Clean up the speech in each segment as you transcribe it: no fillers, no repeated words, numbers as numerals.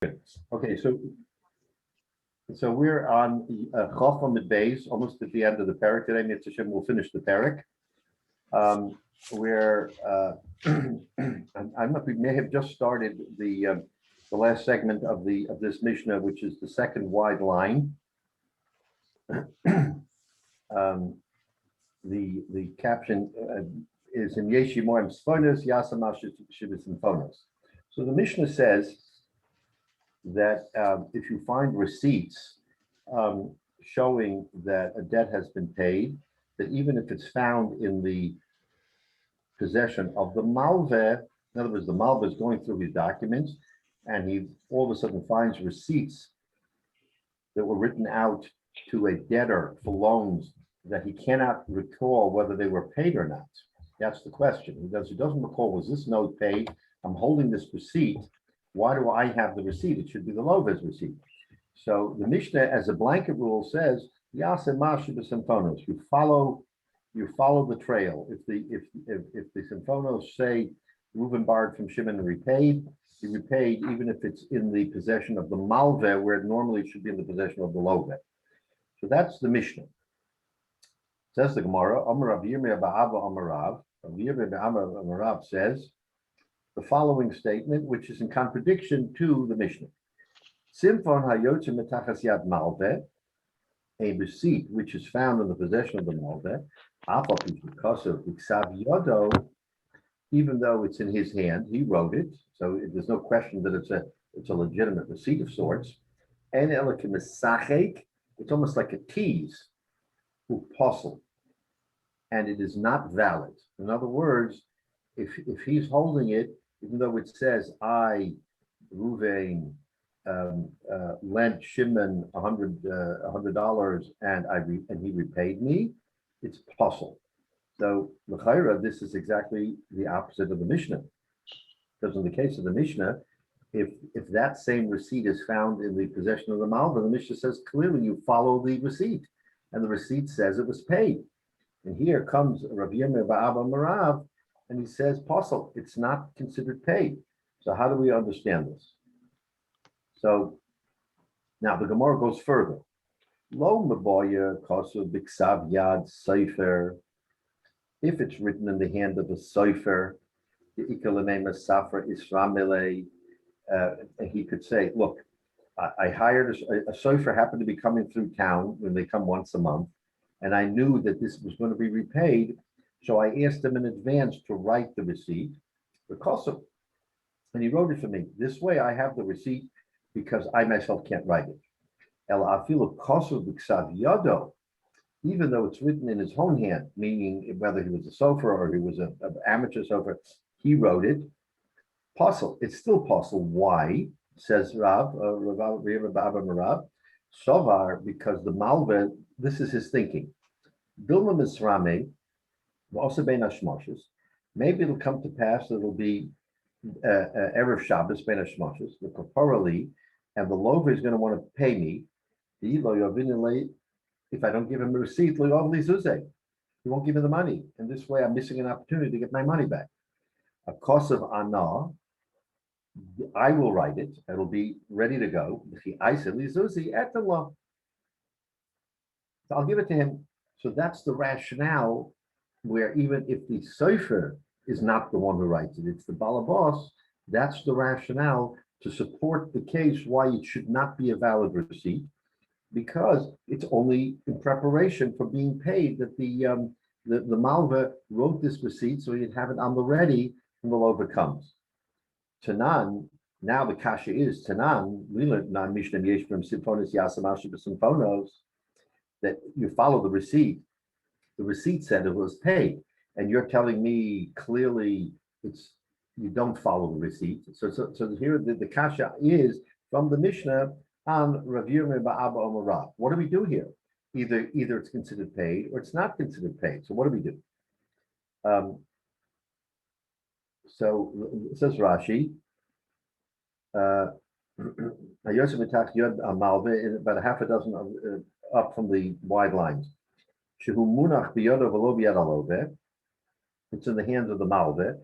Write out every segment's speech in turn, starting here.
Okay, so we're on Chacham at Beis, almost at the end of the parak today. Mitzvah Shem will finish the parak. Where I'm not. We may have just started the last segment of this Mishnah, which is the second wide line. The caption is in Yeshi Morim Sfonos Yasama Shivas Fonos. So the Mishnah says that if you find receipts showing that a debt has been paid, that even if it's found in the possession of the malveh, in other words, the malveh is going through his documents, and he all of a sudden finds receipts that were written out to a debtor for loans that he cannot recall whether they were paid or not. That's the question. He doesn't recall, was this note paid? I'm holding this receipt. Why do I have the receipt? It should be the Loveh's receipt. So the Mishnah, as a blanket rule, says, you follow the trail. If the symphonos say Reuben borrowed from Shimon and repaid, he repaid even if it's in the possession of the malveh, where it normally should be in the possession of the loveh. So that's the Mishnah. Says the Gemara, Amar Rav Yirmiyah Ba'ava Amar Rav. Rav Yirmiyah Ba'ava Amar Rav says the following statement, which is in contradiction to the Mishnah. Simfon hayotze metachas yad malveh, a receipt which is found in the possession of the malveh, even though it's in his hand, he wrote it, so there's no question that it's a legitimate receipt of sorts. And it's almost like a tease, apostle, and it is not valid. In other words, if he's holding it, even though it says I, Ruvain, lent Shimon $100 and he repaid me, it's apostle. So l'chayra, this is exactly the opposite of the Mishnah. Because in the case of the Mishnah, if that same receipt is found in the possession of the malveh, the Mishnah says clearly you follow the receipt, and the receipt says it was paid. And here comes Rav Yirmiyah Ba'ava Amar Rav, and he says, apostle, it's not considered paid. So how do we understand this? So now the Gemara goes further. Lo maboya kosu biksav yad sefer. If it's written in the hand of a sefer, the ikalanema safra isramile, he could say, look, I hired a sefer happened to be coming through town when they come once a month, and I knew that this was going to be repaid, so I asked him in advance to write the receipt, and he wrote it for me. This way I have the receipt because I myself can't write it. El afilu kosu b'ksav yado, even though it's written in his own hand, meaning whether he was a sofer or he was an amateur sofer, he wrote it. Apostle, it's still apostle. Why? Says Rav Rav, Sovar, because the malveh, this is his thinking. Bilma misrame, also bein hashmoshes. Maybe it'll come to pass that it'll be erev Shabbos bein hashmoshes, the corporally, and the lover is going to want to pay me. If I don't give him a receipt, he won't give me the money. And this way I'm missing an opportunity to get my money back. A cost of ana, I will write it. It'll be ready to go. I said, so I'll give it to him. So that's the rationale where even if the sefer is not the one who writes it, it's the balabas, that's the rationale to support the case why it should not be a valid receipt, because it's only in preparation for being paid that the malveh wrote this receipt so he'd have it on the ready when the lover comes. Tanan, now the kasha is Tanan, that you follow the receipt. The receipt said it was paid, and you're telling me clearly you don't follow the receipt. So here the kasha is from the Mishnah on Rav Yirmiyah Ba'ava Amar Rav. What do we do here? Either it's considered paid or it's not considered paid. So what do we do? So it says Rashi, about a half a dozen up from the wide lines. It's in the hands of the malveh.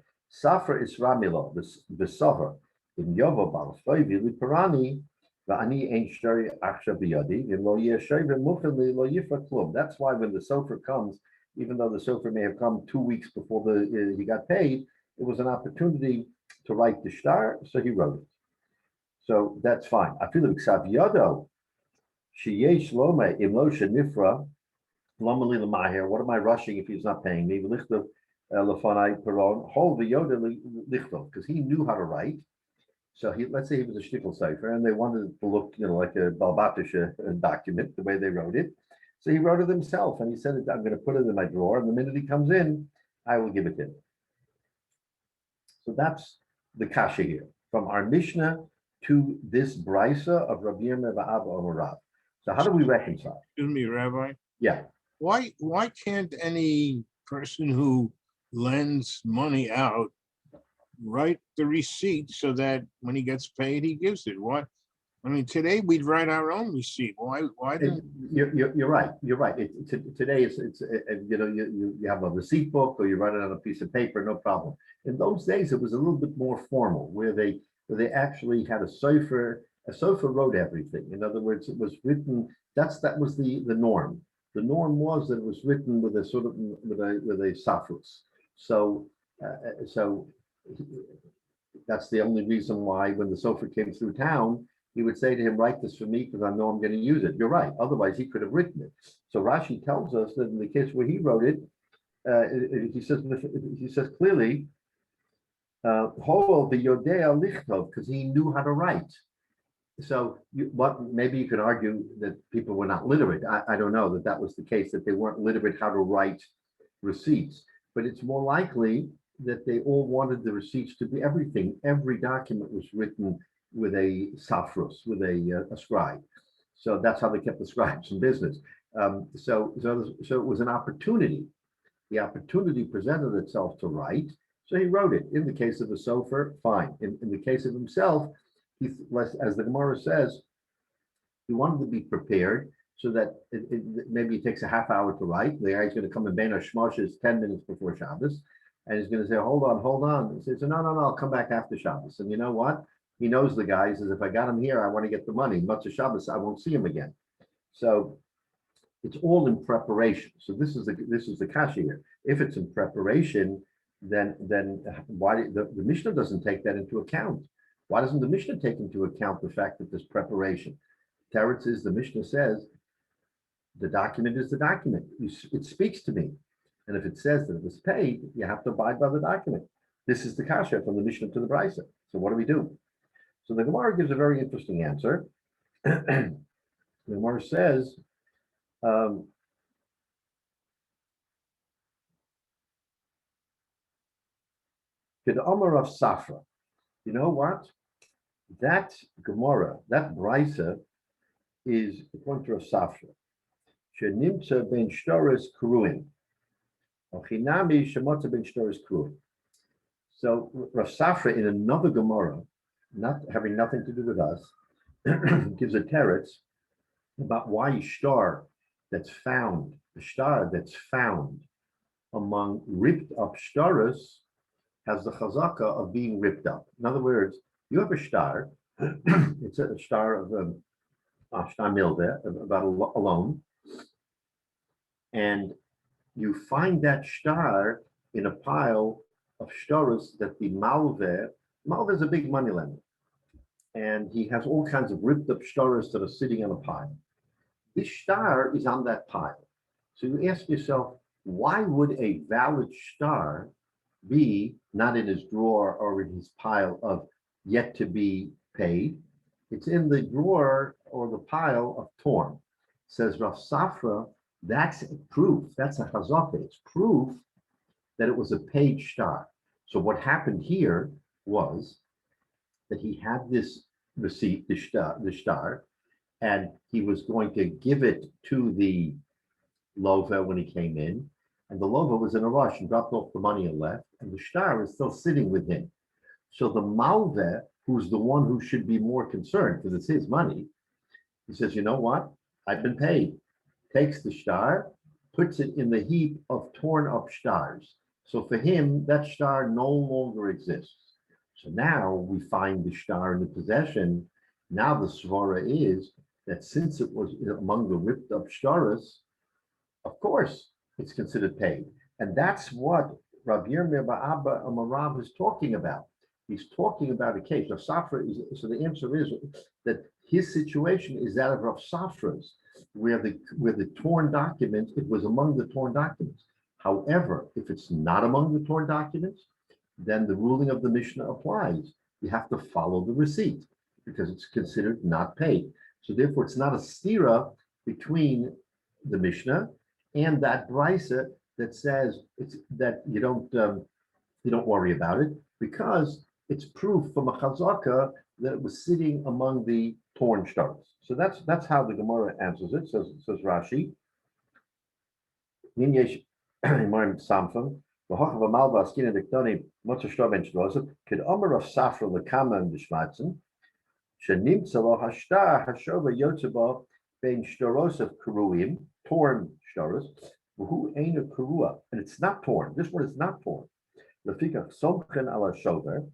Safra is ramilo, the sofer. In Yovo Balfoivi Liparani, Va'ani ain't shari aksha biyadi, and lo yeshover muchali lo yifra klum. That's why when the sofer comes, even though the sofer may have come 2 weeks before he got paid, it was an opportunity to write the shtar, so he wrote it. So that's fine. I feel like Yodo, sheyesh lome imlo shenifra, lomali lemahir. What am I rushing if he's not paying me? Lichtav lefanai peron, hol v'yoda lichtov, because he knew how to write. So let's say he was a shtickle cipher, and they wanted it to look, like a Balbatisha document, the way they wrote it. So he wrote it himself, and he said, "I'm going to put it in my drawer, and the minute he comes in, I will give it to him." So that's the kasha here from our Mishnah to this brisa of Rabbi Yirmiyah V'Abba Omer Rav. So how do we reconcile? Excuse me, Rabbi. Yeah. Why can't any person who lends money out write the receipt so that when he gets paid, he gives it? Why? I mean, today we'd write our own receipt. Why? You're right. You're right. Today it's you have a receipt book or you write it on a piece of paper, no problem. In those days, it was a little bit more formal, where they actually had a sofer. A sofer wrote everything. In other words, it was written. That was the norm. The norm was that it was written with a sort of with a safrus. So that's the only reason why when the sofer came through town, he would say to him, "Write this for me because I know I'm going to use it." You're right. Otherwise, he could have written it. So Rashi tells us that in the case where he wrote it, he says clearly, because he knew how to write. So maybe you could argue that people were not literate. I don't know that was the case, that they weren't literate how to write receipts, but it's more likely that they all wanted the receipts to be everything. Every document was written with a safrus, with a scribe. So that's how they kept the scribes in business. So it was an opportunity. The opportunity presented itself to write, so he wrote it. In the case of the sofer, fine. In the case of himself, as the Gemara says, he wanted to be prepared so that maybe it takes a half hour to write. The guy's going to come and bang a shmoshes 10 minutes before Shabbos, and he's going to say, hold on. He says, no, I'll come back after Shabbos. And you know what? He knows the guy. He says, if I got him here, I want to get the money. Much of Shabbos, I won't see him again. So it's all in preparation. So this is the kasha here. If it's in preparation, then why the Mishnah doesn't take that into account? Why doesn't the Mishnah take into account the fact that there's preparation? Teretz is the Mishnah says the document is the document. It speaks to me. And if it says that it was paid, you have to abide by the document. This is the kasha from the Mishnah to the Brisa. So what do we do? So the Gemara gives a very interesting answer. The Gemara says, the Omer of Safra. You know what? That Gemara, that Brisa, is according to Rav Safra. Shenimtza ben shtoris kruin. Ochinami shemotza ben shtoris kruin. So Rav Safra in another Gemara, not having nothing to do with us, gives a teretz about why a shtar that's found among ripped up shtaros has the chazaka of being ripped up. In other words, you have a shtar, it's a shtar of shtar milveh, about a loan, and you find that shtar in a pile of shtaros that the malveh is a big money lender, and he has all kinds of ripped up shtaros that are sitting on a pile. This shtar is on that pile. So you ask yourself, why would a valid shtar be not in his drawer or in his pile of yet to be paid? It's in the drawer or the pile of torn. Says Rav Safra, that's proof. That's a chazaka. It's proof that it was a paid shtar. So what happened here was that he had this receipt, the shtar, and he was going to give it to the lova when he came in, and the lova was in a rush and dropped off the money and left, and the shtar is still sitting with him. So the malveh, who's the one who should be more concerned because it's his money, he says, you know what? I've been paid. Takes the shtar, puts it in the heap of torn up shtars. So for him, that shtar no longer exists. So now we find the star in the possession. Now the svara is that since it was among the ripped up staras, of course it's considered paid. And that's what Rabbi Yirmiyah Ba'abba Amarav is talking about. He's talking about a case of Safra. So the answer is that his situation is that of Rav Safra's, where the torn document, it was among the torn documents. However, if it's not among the torn documents, then the ruling of the Mishnah applies. You have to follow the receipt because it's considered not paid. So therefore, it's not a stira between the Mishnah and that brisa that says it's that you don't worry about it because it's proof from a chazaka that it was sitting among the torn stars. So that's how the Gemara answers it. Says Rashi. V'hochav amalva askin edektonim motzah shtor ben shtorosef kid omer of safra lekama and dishmatzen shenimtza lo hashtar hashova yotzeba ben shtorosef karuim torn shtoros who ain't a karua and it's not torn. This one is not torn. Lefika somchen ala shover.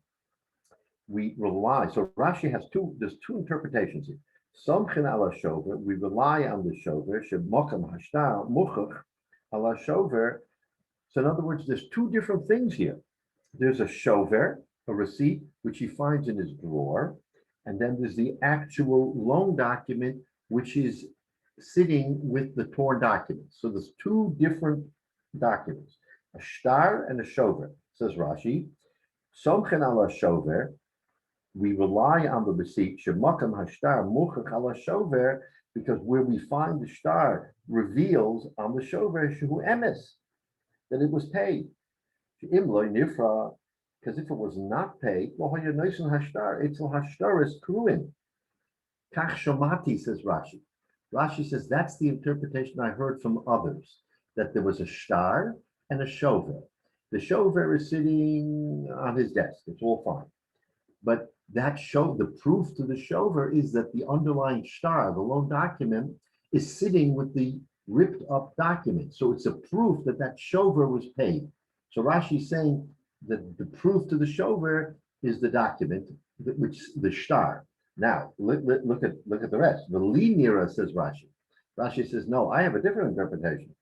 We rely. So Rashi has there's two interpretations here. Somchen ala shover. We rely on the shover. Shemokam hashtar muchach ala shover. So in other words, there's two different things here. There's a shover, a receipt, which he finds in his drawer, and then there's the actual loan document, which is sitting with the torn documents. So there's two different documents, a shtar and a shover, says Rashi. Somchen ala shover, we rely on the receipt, shemakam hashtar muchach ala shover, because where we find the shtar reveals on the shover, shehu emes, that it was paid. Because if it was not paid, it's kruin. Kach shomati, says Rashi. Rashi says that's the interpretation I heard from others, that there was a shtar and a shover. The shover is sitting on his desk. It's all fine. But the proof to the shover is that the underlying shtar, the loan document, is sitting with the ripped up document. So it's a proof that shover was paid. So Rashi is saying that the proof to the shover is the document, which the shtar. Now look at the rest. The linira, says Rashi. Rashi says, no, I have a different interpretation.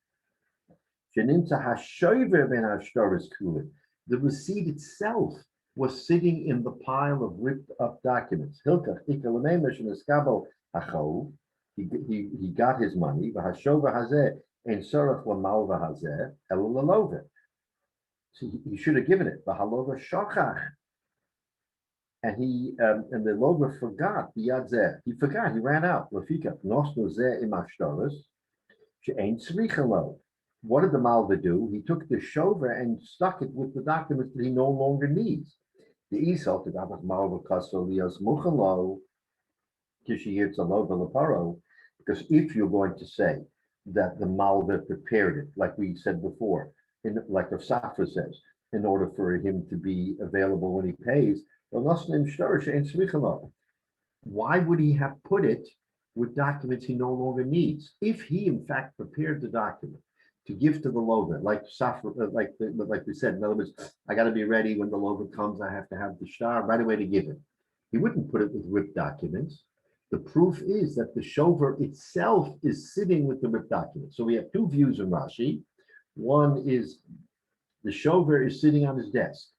The receipt itself was sitting in the pile of ripped up documents. He got his money. So he should have given it. And the lover forgot. He forgot. He ran out. What did the malva do? He took the shover and stuck it with the documents that he no longer needs. The isal to davat malva kasolios muchalo because if you're going to say that the malva prepared it, like we said before, like the Safra says, in order for him to be available when he pays, why would he have put it with documents he no longer needs? If he in fact prepared the document to give to the lover, like Safra, like we said, in other words, I got to be ready when the lover comes. I have to have the shtar right away to give it. He wouldn't put it with ripped documents. The proof is that the shover itself is sitting with the ripped document. So we have two views in Rashi. One is the shover is sitting on his desk,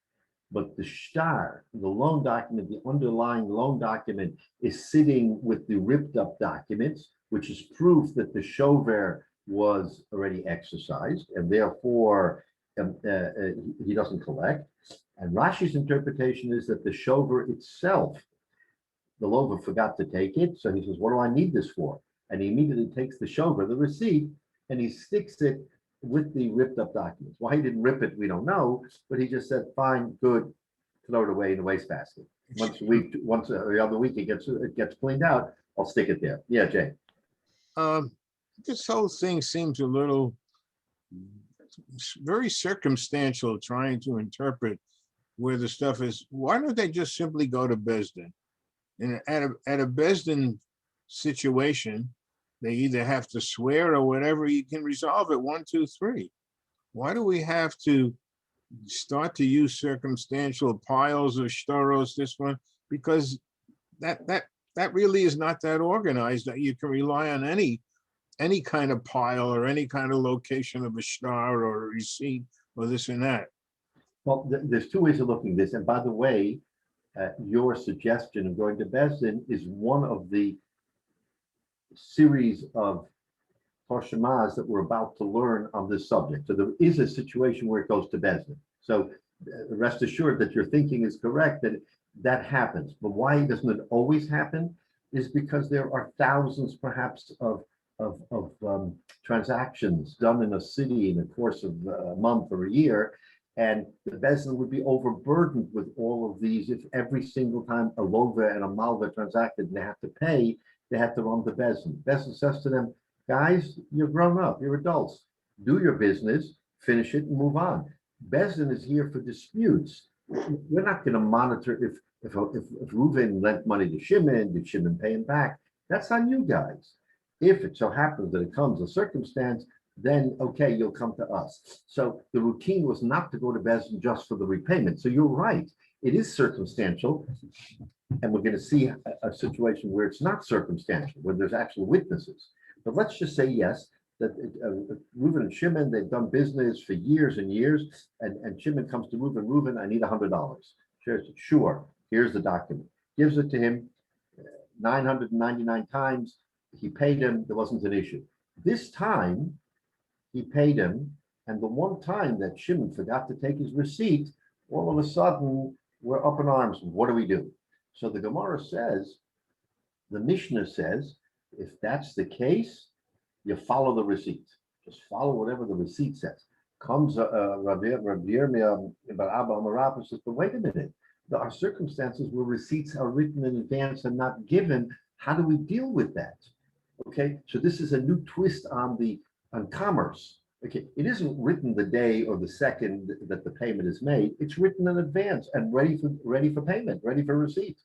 but the shtar, the loan document, the underlying loan document is sitting with the ripped up documents, which is proof that the shover was already exercised and therefore he doesn't collect. And Rashi's interpretation is that the shover itself, the lover forgot to take it. So he says, what do I need this for? And he immediately takes the shover, the receipt, and he sticks it with the ripped up documents. Why he didn't rip it, we don't know, but he just said, fine, good, throw it away in the wastebasket. Once every other week it gets cleaned out, I'll stick it there. Yeah, Jay. This whole thing seems a little very circumstantial, trying to interpret where the stuff is. Why don't they just simply go to Beis Din? And at a Beis Din situation, they either have to swear or whatever. You can resolve it 1, 2, 3. Why do we have to start to use circumstantial piles or shtoros, this one, because that really is not that organized that you can rely on any kind of pile or any kind of location of a star or a receipt or this and that. Well, there's two ways of looking at this. And by the way, your suggestion of going to Bezdin is one of the series of Toshimaz that we're about to learn on this subject. So there is a situation where it goes to Bezdin. So rest assured that your thinking is correct, that that happens. But why doesn't it always happen? Is because there are thousands, perhaps, of transactions done in a city in the course of a month or a year, and the Bezdin would be overburdened with all of these if every single time a lova and a malva transacted and they have to pay, they have to run the Bezdin. Bezdin says to them, guys, you're grown up, you're adults. Do your business, finish it, and move on. Bezdin is here for disputes. We're not going to monitor if Reuven lent money to Shimon, did Shimon pay him back? That's on you guys. If it so happens that it comes a circumstance, then okay, you'll come to us. So the routine was not to go to Bezdin just for the repayment. So you're right. It is circumstantial. And we're going to see a situation where it's not circumstantial, where there's actual witnesses. But let's just say, yes, that Reuven and Shimon, they've done business for years and years. And Shimon comes to Reuven, I need $100. Sure, here's the document. Gives it to him 999 times. He paid him, there wasn't an issue. This time, he paid him, and the one time that Shimon forgot to take his receipt, all of a sudden, we're up in arms. What do we do? So the Gemara says, the Mishnah says, if that's the case, you follow the receipt. Just follow whatever the receipt says. Comes Rabbi Yirmiyah Bar Abba Amarapa says, but wait a minute. There are circumstances where receipts are written in advance and not given. How do we deal with that? Okay, so this is a new twist on commerce. Okay, it isn't written the day or the second that the payment is made. It's written in advance and ready for payment, ready for receipt.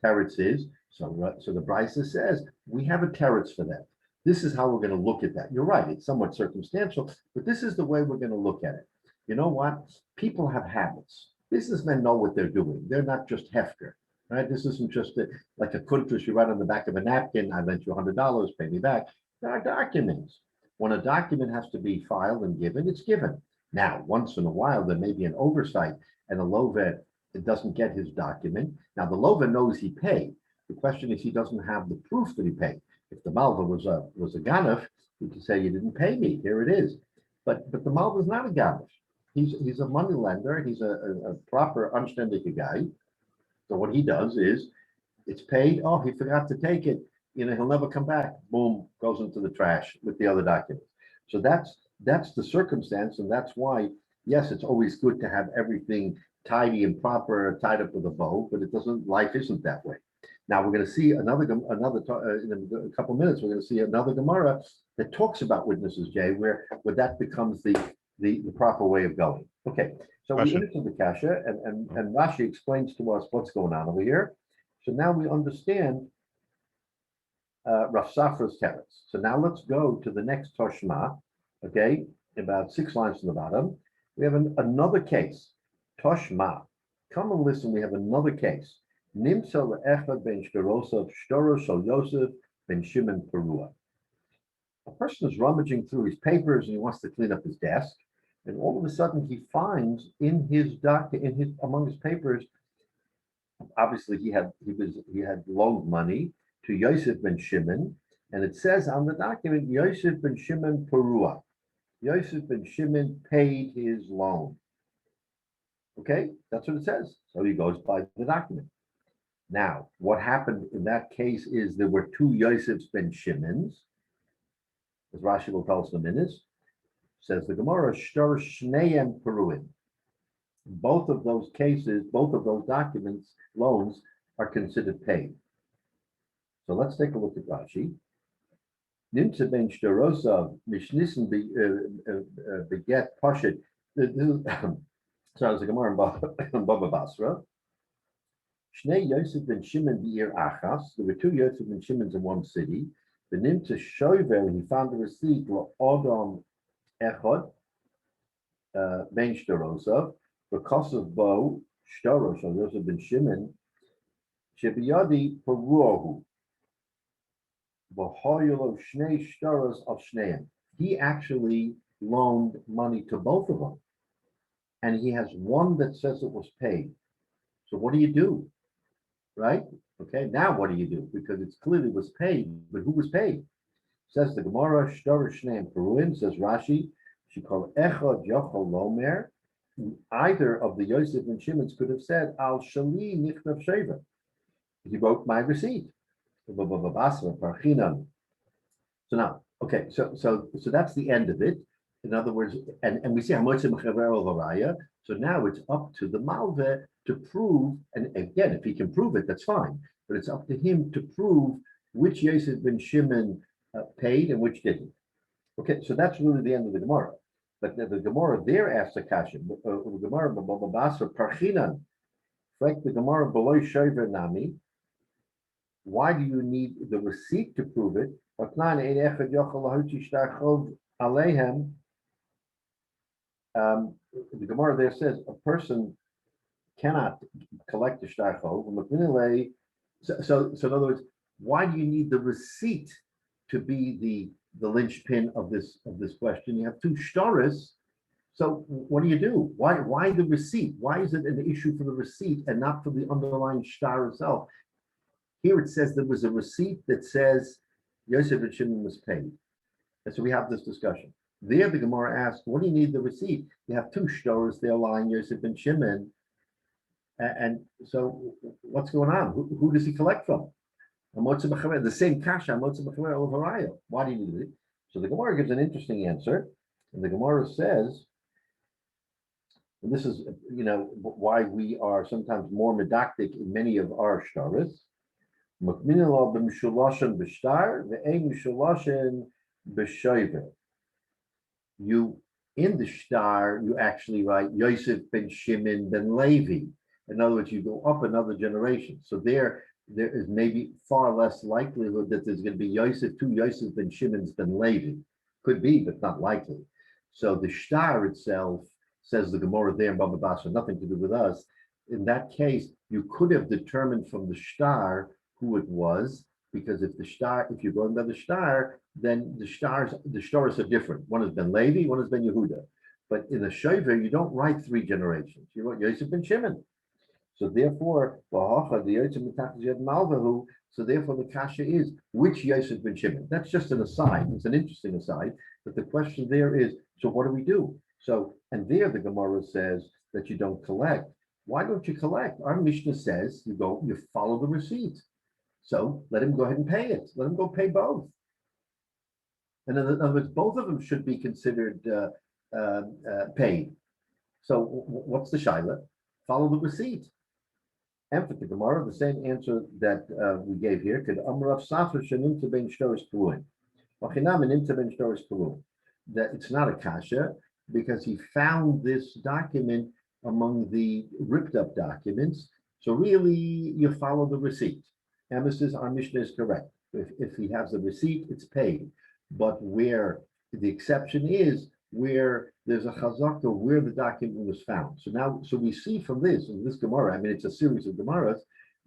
Teretz is so the Brisa says we have a teretz for that. This is how we're going to look at that. You're right; it's somewhat circumstantial, but this is the way we're going to look at it. You know what? People have habits. Businessmen know what they're doing. They're not just hefker. Right? This isn't just like a kuntrus you write on the back of a napkin. I lent you $100, pay me back. There are documents. When a document has to be filed and given, it's given. Now, once in a while, there may be an oversight, and a lova doesn't get his document. Now, the lova knows he paid. The question is, he doesn't have the proof that he paid. If the malva was a ganef, he could say, "You didn't pay me. Here it is." But the malva is not a ganef. He's a money lender. He's a proper, anständige guy. So what he does is, it's paid. Oh, he forgot to take it. He'll never come back. Boom, goes into the trash with the other documents. So that's the circumstance, and that's why, yes, it's always good to have everything tidy and proper, tied up with a bow, but life isn't that way. Now we're going to see in a couple of minutes, we're going to see another Gemara that talks about witnesses, Jay, where that becomes the proper way of going. Okay, so we answered the kasha, and Rashi explains to us what's going on over here. So now we understand Rav Safra's teretz. So now let's go to the next Toshma, okay, about 6 lines from the bottom. We have another case, Toshma. Come and listen, we have another case. Nimsa le'echad ben shtorosov shtoro shel Yosef ben Shimon Perua. A person is rummaging through his papers and he wants to clean up his desk, and all of a sudden he finds among his papers, obviously he had loaned money to Yosef ben Shimon, and it says on the document, Yosef ben Shimon Perua. Yosef ben Shimon paid his loan. Okay, that's what it says. So he goes by the document. Now, what happened in that case is there were 2 Yosefs ben Shimons, as Rashi will tell us in a minute. Says the Gemara, Shtor Shneim Peruin. Both of those cases, both of those documents, loans, are considered paid. So let's take a look at Rashi. Nimtza ben Shtorosav Mishnissen beget Poshet. So it's a Gemara in Bava Basra. Shnei Yosef ben Shimon be'ir Achas. There were 2 Yosef ben Shimons in one city. The Nimtza Shoiver, he found the receipt, Odom Echod, Ben Shtorosov, because of Bo Shtoros, or Yosef ben Shimon, Shebiyadi Peruahu, Vahoyolo Shnei Shtoros of Shneim. He actually loaned money to both of them, and he has one that says it was paid. So what do you do? Right? Okay, now what do you do? Because it clearly was paid, but who was paid? Says the Gemara, Shtorish Shneim Peruin, says Rashi, she called Echad Yochol Lomer. Either of the Yosef and Shimon's could have said, Al Shali Nichnav Sheva. He wrote my receipt. So now, okay, so that's the end of it. In other words, and we see how much in Varaya. So now it's up to the Malveh to prove, and again, if he can prove it, that's fine. But it's up to him to prove which Yosef ben Shimon paid and which didn't. Okay, so that's really the end of the Gemara. But the Gemara there asks a question. The Gemara Babasra Parchinan, the Gemara below Shover Nami. Why do you need the receipt to prove it? The Gemara there says a person cannot collect the shtar chov. So in other words, why do you need the receipt to be the linchpin of this question? You have two shtaris. So what do? Why the receipt? Why is it an issue for the receipt and not for the underlying shtar itself? Here it says there was a receipt that says Yosef ben Shimon was paid. And so we have this discussion. There the Gemara asks, what do you need the receipt? You have two shtaros there lying, Yosef ben Shimon. And so what's going on? Who does he collect from? The same kasha, why do you need it? So the Gemara gives an interesting answer. And the Gemara says, and this is why we are sometimes more medactic in many of our shtaros. You in the shtar, you actually write Yosef ben Shimon ben Levi. In other words, you go up another generation. So there is maybe far less likelihood that there's going to be two Yosef ben Shimons ben Levi. Could be, but not likely. So the shtar itself, says the Gemara there in Bava Metzia, nothing to do with us. In that case, you could have determined from the shtar who it was, because if you're going by the shtar, then the shtaros are different. One has been Levi, one has been Yehuda. But in a shover, you don't write three generations. You write Yosef ben Shimon. So therefore, so therefore the kasha is, which Yosef ben Shimon? That's just an aside. It's an interesting aside. But the question there is, so what do we do? So, and there the Gemara says that you don't collect. Why don't you collect? Our Mishnah says you follow the receipt. So let him go ahead and pay it. Let him go pay both. And in other words, both of them should be considered paid. So what's the shaila? Follow the receipt. And for the Gemara, the same answer that we gave here. Could Amrav Safar Shanim to Ben Shtoris Peruin. That it's not a kasha because he found this document among the ripped up documents. So really, you follow the receipt. Emes, our Mishnah is correct. If he has the receipt, it's paid. But where the exception is where there's a chazaka where the document was found. So we see from this, in this Gemara, I mean, it's a series of Gemaras,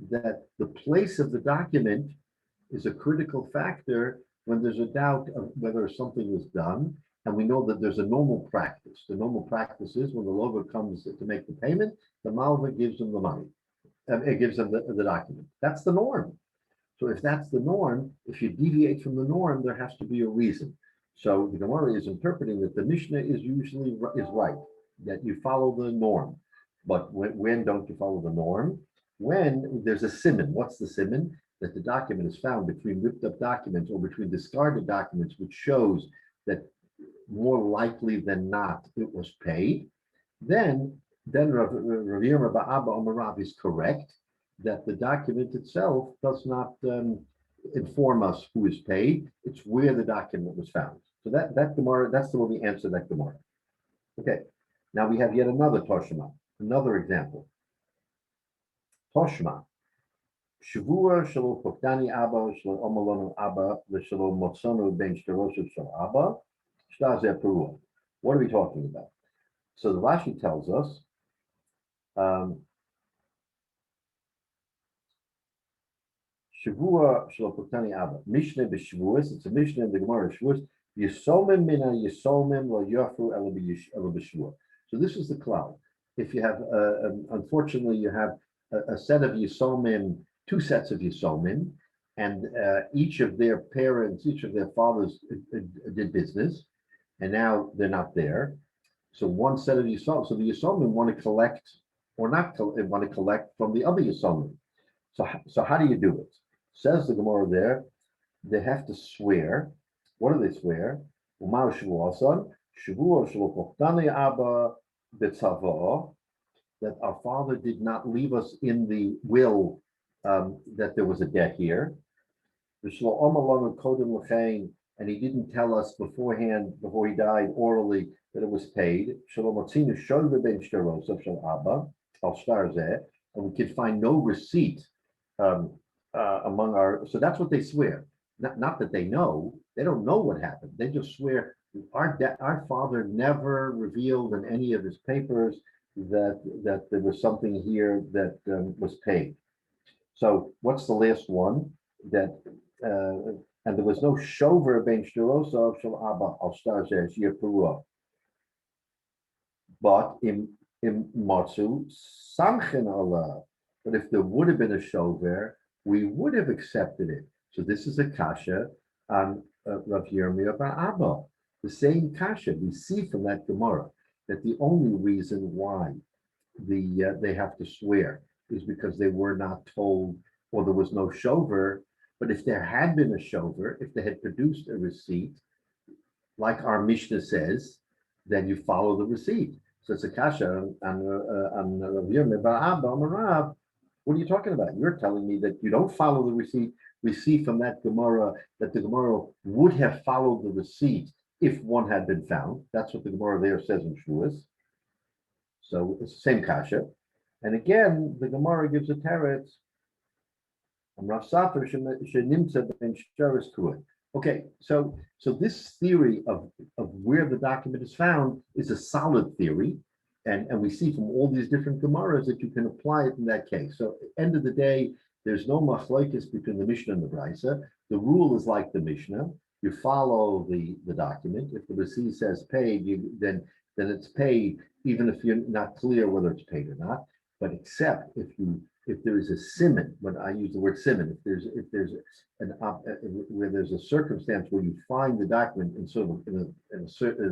that the place of the document is a critical factor when there's a doubt of whether something was done. And we know that there's a normal practice. The normal practice is when the lover comes to make the payment, the malva gives them the money. It gives them the document. That's the norm. So if that's the norm, if you deviate from the norm, there has to be a reason. So the Gemara is interpreting that the Mishnah is usually right, that you follow the norm. But when don't you follow the norm? When there's a siman. What's the siman? That the document is found between ripped up documents or between discarded documents, which shows that more likely than not it was paid. Then Rav Yirmiyah is correct that the document itself does not inform us who is paid. It's where the document was found. So that Gemara, that's the way we answer that Gemara. Okay, now we have yet another Toshma, another example. Toshma. Shavua shelo poktani abba shelo omalonu abba shelo motzonu ben shteroshu shel abba shtazeh perua. What are we talking about? So the Rashi tells us, Shavua Shalopotani Abba. Mishnah b'Shavuos. It's a Mishnah in the Gemara Shavuos. Yisomim mina Yisomim lo Yafu ela b'Shavua. So this is the cloud. If you have, unfortunately, you have a set of Yisomim, two sets of Yisomim, and each of their parents, each of their fathers did business, and now they're not there. So one set of Yisomim. So the Yisomim want to collect or not want to collect from the other Yisomim. So how do you do it? Says the Gemara there, they have to swear. What do they swear? That our father did not leave us in the will that there was a debt here. And he didn't tell us beforehand, before he died orally, that it was paid. And we could find no receipt among our, so that's what they swear. Not that they know, they don't know what happened. They just swear our father never revealed in any of his papers that there was something here that was paid. So what's the last one? That and there was no shover ben shtarosa shel abba al shtar zeh perua. But in matzu samchen Allah. But if there would have been a shover, we would have accepted it. So this is a kasha on Rav Yirmiyah bar Abba. The same kasha we see from that Gemara, that the only reason why they have to swear is because they were not told, or there was no shover. But if there had been a shover, if they had produced a receipt, like our Mishnah says, then you follow the receipt. So it's a kasha on Rav Yirmiyah bar Abba Amarav. What are you talking about? You're telling me that you don't follow the receipt. We see from that Gemara that the Gemara would have followed the receipt if one had been found. That's what the Gemara there says in Shavuos. So it's the same kasha. And again, the Gemara gives a teretz. Okay, so this theory of where the document is found is a solid theory. And we see from all these different Gemaras that you can apply it in that case. So at the end of the day, there's no machlokes between the Mishnah and the Brisa. The rule is like the Mishnah. You follow the document. If the receipt says paid, then it's paid, even if you're not clear whether it's paid or not. But except if there is a siman, when I use the word siman, if there's where there's a circumstance where you find the document in sort of in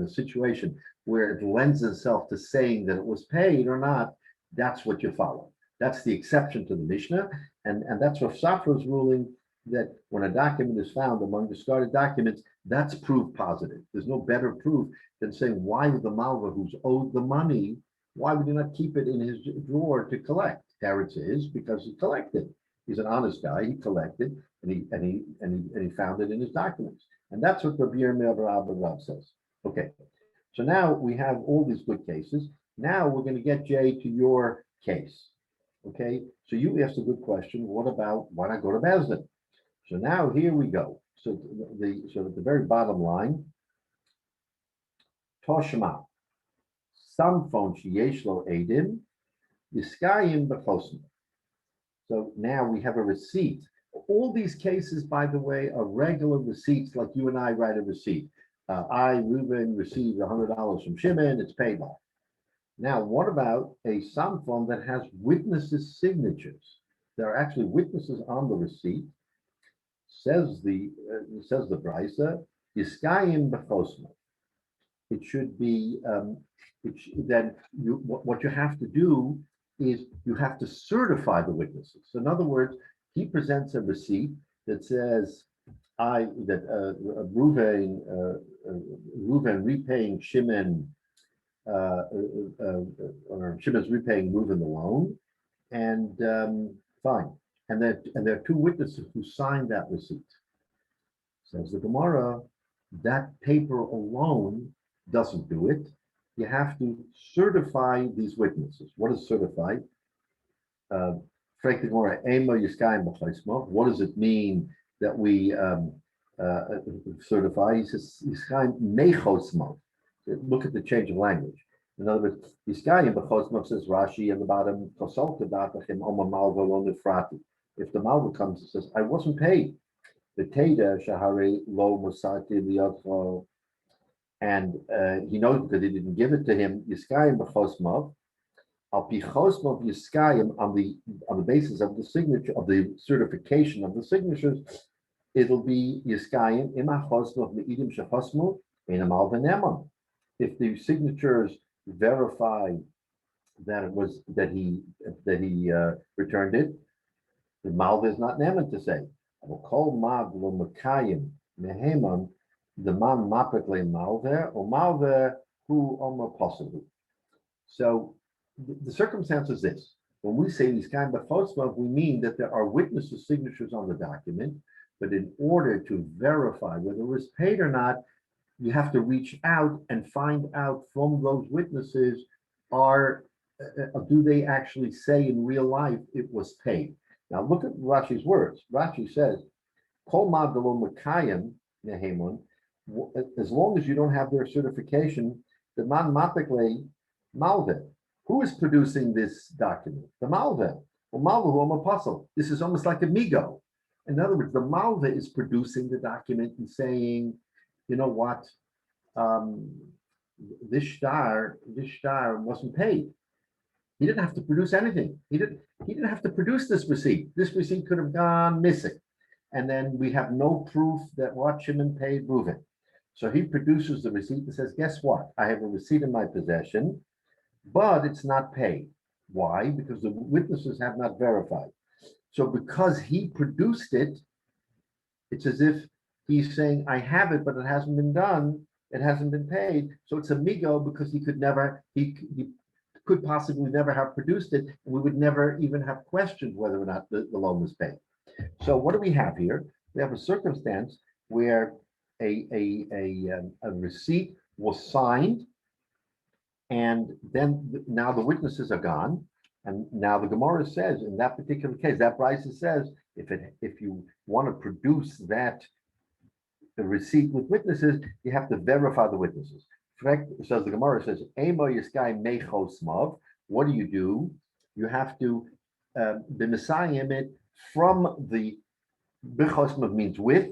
a situation where it lends itself to saying that it was paid or not, that's what you follow. That's the exception to the Mishnah, and that's what Safra's ruling, that when a document is found among discarded documents, that's proof positive. There's no better proof than saying, why would the Malva who's owed the money, why would he not keep it in his drawer to collect? Teretz is because he collected. He's an honest guy. He collected, and he found it in his documents, and that's what Rabbi Yirmiyah bar Abba says. Okay, so now we have all these good cases. Now we're going to get Jay to your case. Okay, so you asked a good question. What about why not go to Bezdin? So now here we go. So at the very bottom line, Toshma, some phone sheyesh lo edim, yiskayim b'chosma. So now we have a receipt. All these cases, by the way, are regular receipts, like you and I write a receipt. I, Reuben, received $100 from Shimon, it's paid off. Now, what about a sum phone that has witnesses' signatures? There are actually witnesses on the receipt. Says the Brisa, Yiskayim b'chosma. It should be what you have to do is you have to certify the witnesses. So in other words, he presents a receipt that says Reuven repaying Shimon, or Shimon's repaying Reuven the loan, and fine. And there are two witnesses who signed that receipt. Says the Gemara, that paper alone doesn't do it. You have to certify these witnesses. What is certified? Frank the Gemara, what does it mean that we certify? He says, look at the change of language. In other words, Yiskayim b'chosmav says Rashi in the bottom, Kosol kedatachim oma malva lo nifrati. If the malva comes and says, I wasn't paid, the teda shahare lo musati liyotcho, and he knows because he didn't give it to him, Yiskayim b'chosmav, al pi chosmav Yiskayim, on the basis of the signature, of the certification of the signatures, it'll be Yiskayim ima chosmav meidim shechosmu in a malva neman. If the signatures verify that it was that he returned it, the malva is not neman to say. I will call mag lo makayim neheman the man mapekle malva or malva who oma possible. So the circumstance is this: when we say these kind of chosmav, we mean that there are witnesses' signatures on the document, but in order to verify whether it was paid or not, you have to reach out and find out from those witnesses, do they actually say in real life it was paid? Now look at Rashi's words. Rashi says, Kol magalo makayim nehemun, as long as you don't have their certification, the man mapikle malve. Who is producing this document? The malve. Well, malve who apostle. This is almost like a migo. In other words, the malve is producing the document and saying, you know what? This star wasn't paid. He didn't have to produce anything. He didn't have to produce this receipt. This receipt could have gone missing, and then we have no proof that what Shimon paid Reuven. So he produces the receipt and says, "Guess what? I have a receipt in my possession, but it's not paid. Why? Because the witnesses have not verified. So because he produced it, it's as if he's saying, I have it, but it hasn't been done. It hasn't been paid. So it's a migo because he could possibly never have produced it. And we would never even have questioned whether or not the loan was paid. So what do we have here? We have a circumstance where a receipt was signed, and then now the witnesses are gone. And now the Gemara says, in that particular case, that Brisa says, if you want to produce the receipt with witnesses, you have to verify the witnesses. Says the Gemara says, Emo Yiskai Mechosmav. What do? You have to the Messiah it from the Bechosmav means with,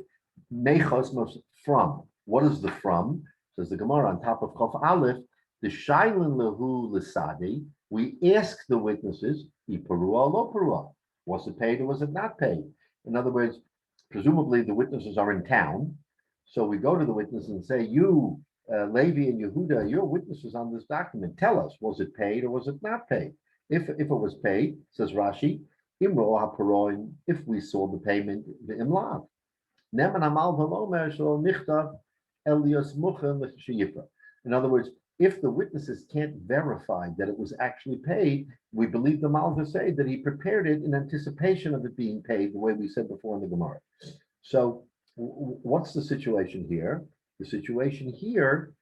Mechosmav from. What is the from? Says the Gemara on top of Chof Aleph, the Shailin Lehu Lesadi. We ask the witnesses, Iparua lo parua. Was it paid or was it not paid? In other words, presumably the witnesses are in town. So we go to the witness and say, you, Levi and Yehuda, you're witnesses on this document. Tell us, was it paid or was it not paid? If it was paid, says Rashi, Imro HaParoim, if we saw the payment, the Imlav. Neman Hamal Valomer Shal Nichtav Elios Muchem Sheyifra. In other words, if the witnesses can't verify that it was actually paid, we believe the Malva say that he prepared it in anticipation of it being paid, the way we said before in the Gemara. So what's the situation here? The situation here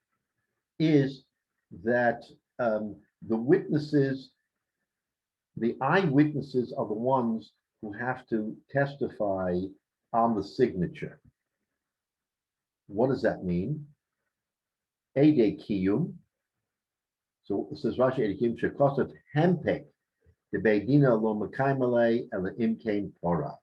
is that the witnesses, the eyewitnesses are the ones who have to testify on the signature. What does that mean? Ede Kiyum. So it says Rashi Ede Kiyum Shekosat Hempek the Beidina lo Mekaimale and the Imkain Torah.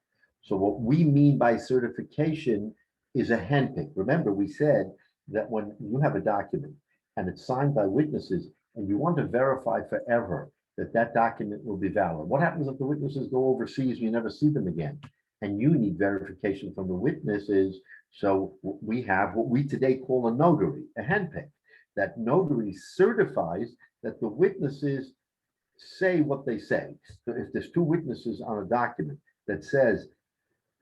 So what we mean by certification is a handpick. Remember, we said that when you have a document and it's signed by witnesses and you want to verify forever that that document will be valid, what happens if the witnesses go overseas and you never see them again? And you need verification from the witnesses. So we have what we today call a notary, a handpick. That notary certifies that the witnesses say what they say. So if there's two witnesses on a document that says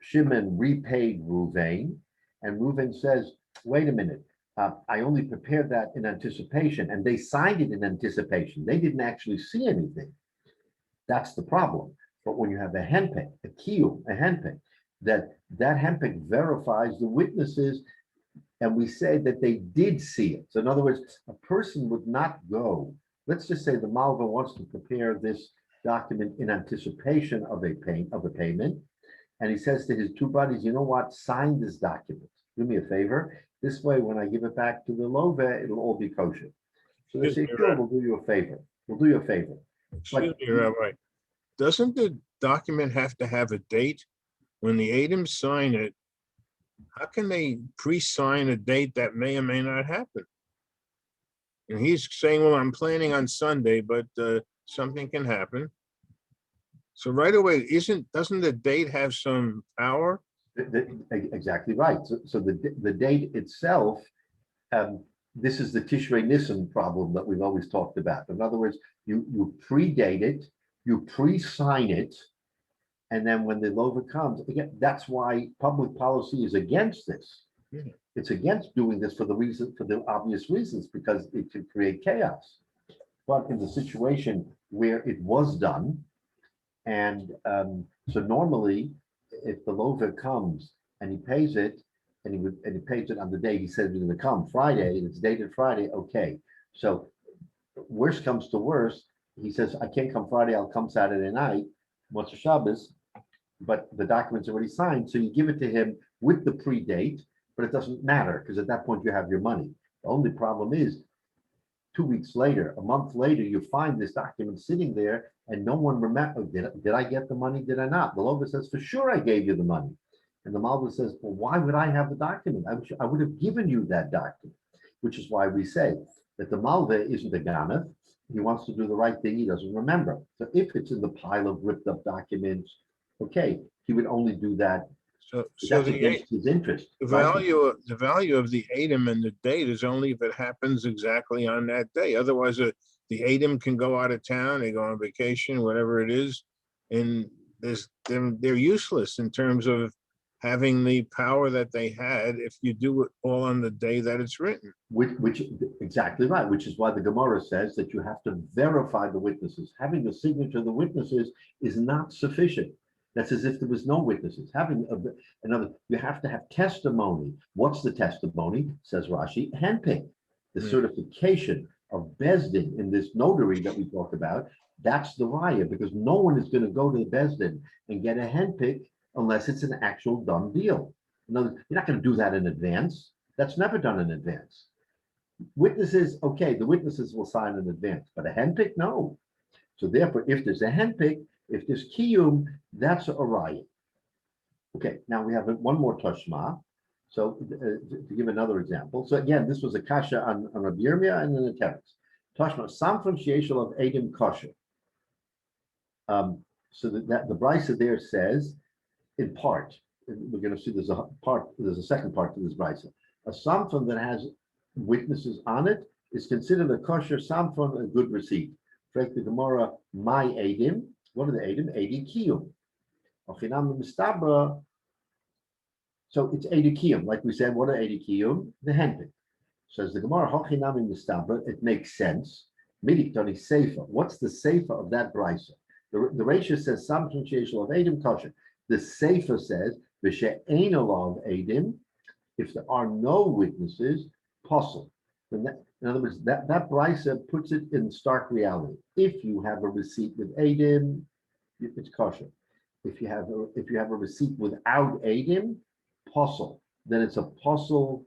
Shimon repaid Reuven, and Reuven says, wait a minute, I only prepared that in anticipation, and they signed it in anticipation. They didn't actually see anything. That's the problem. But when you have a handpick, a kiyum, a handpick, that handpick verifies the witnesses, and we say that they did see it. So in other words, a person would not go. Let's just say the Malva wants to prepare this document in anticipation of a payment, and he says to his two buddies, you know what, sign this document. Do me a favor. This way, when I give it back to the Lova, it'll all be kosher. So they say, sure, we'll do you a favor. We'll do you a favor. Excuse me, Rabbi. Doesn't the document have to have a date? When the Adam sign it, how can they pre-sign a date that may or may not happen? And he's saying, well, I'm planning on Sunday, but something can happen. So right away, doesn't the date have some power? Exactly right. So the date itself, this is the Tishrei Nisan problem that we've always talked about. In other words, you predate it, you pre-sign it, and then when the Lova comes, again, that's why public policy is against this. Yeah. It's against doing this for the obvious reasons, because it could create chaos. But in the situation where it was done, and so normally, if the Lova comes and he pays it, and he pays it on the day he said he's going to come, Friday, and it's dated Friday, okay. So worst comes to worst, he says, I can't come Friday, I'll come Saturday night, Motzei Shabbos, but the document's already signed, so you give it to him with the pre-date, but it doesn't matter, because at that point you have your money. The only problem is, 2 weeks later, a month later, you find this document sitting there, and no one remembers, did I get the money, did I not? The Lova says, for sure I gave you the money. And the Malva says, well, why would I have the document? I would have given you that document, which is why we say that the Malva isn't a Ganav. He wants to do the right thing, he doesn't remember. So if it's in the pile of ripped up documents, okay, he would only do that. So That's against his interest. The value of the Adam and the date is only if it happens exactly on that day. Otherwise, the Adam can go out of town, they go on vacation, whatever it is, and they're useless in terms of having the power that they had if you do it all on the day that it's written. Which exactly right, which is why the Gemara says that you have to verify the witnesses. Having the signature of the witnesses is not sufficient. That's as if there was no witnesses. You have to have testimony. What's the testimony? Says Rashi, handpicked. The certification of Bezdin in this notary that we talked about, that's the raya, because no one is going to go to the Bezdin and get a handpick unless it's an actual done deal. In other words, you're not going to do that in advance. That's never done in advance. Witnesses, okay, the witnesses will sign in advance, but a handpick, no. So therefore, if there's a handpick, if there's kiyum, that's a raya. Okay, now we have one more tashma. So to give another example, so again, this was a kasha on Rabbi Yirmiyah and then a teretz. Tashma, samfon sheyeshel of edim kosher. So that the brisa there says, in part, we're going to see there's a second part to this brisa. A samfon that has witnesses on it is considered a kosher samfon, a good receipt. Frek the Gemara, my edim. What are the edim? Edi kiyum. Ochinam mistabra. So it's edi kiyum, like we said. What are edi kiyum? The handpick. Says the Gemara, Hochinam mistabra. It makes sense. Midiktoni seifa. What's the seifa of that brisa? The Reisha says samson sheishel of edim kosher. The seifa says v'she'ein olav edim. If there are no witnesses, possible. In other words, that brisa puts it in stark reality. If you have a receipt with edim, it's kosher. If you have a receipt without edim, posel, then it's a posel.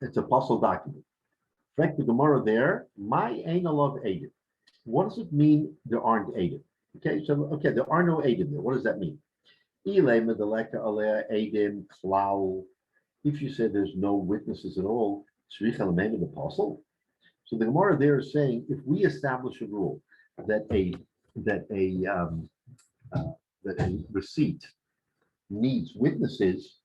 It's a posel document. Frek the Gemara there. My anal of edim. What does it mean? There aren't edim. Okay, so there are no edim there. What does that mean? Ilay medeleka alea edim klau. If you say there's no witnesses at all, the apostle. So the Gemara there is saying, if we establish a rule that a receipt needs witnesses,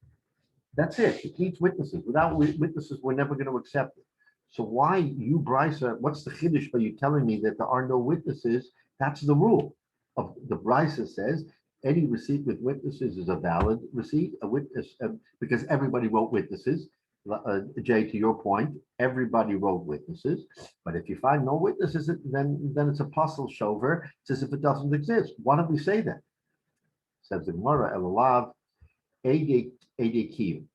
that's it. It needs witnesses. Without witnesses, we're never going to accept it. So why you, Brisa, what's the chiddush by you telling me that there are no witnesses? That's the rule. Of the Brisa says any receipt with witnesses is a valid receipt, a witness, because everybody wrote witnesses. Jay, to your point, everybody wrote witnesses. But if you find no witnesses, then it's a puzzle shover. It's as if it doesn't exist. Why don't we say that? Says the Gemara, Elalav, Ede Kiyum.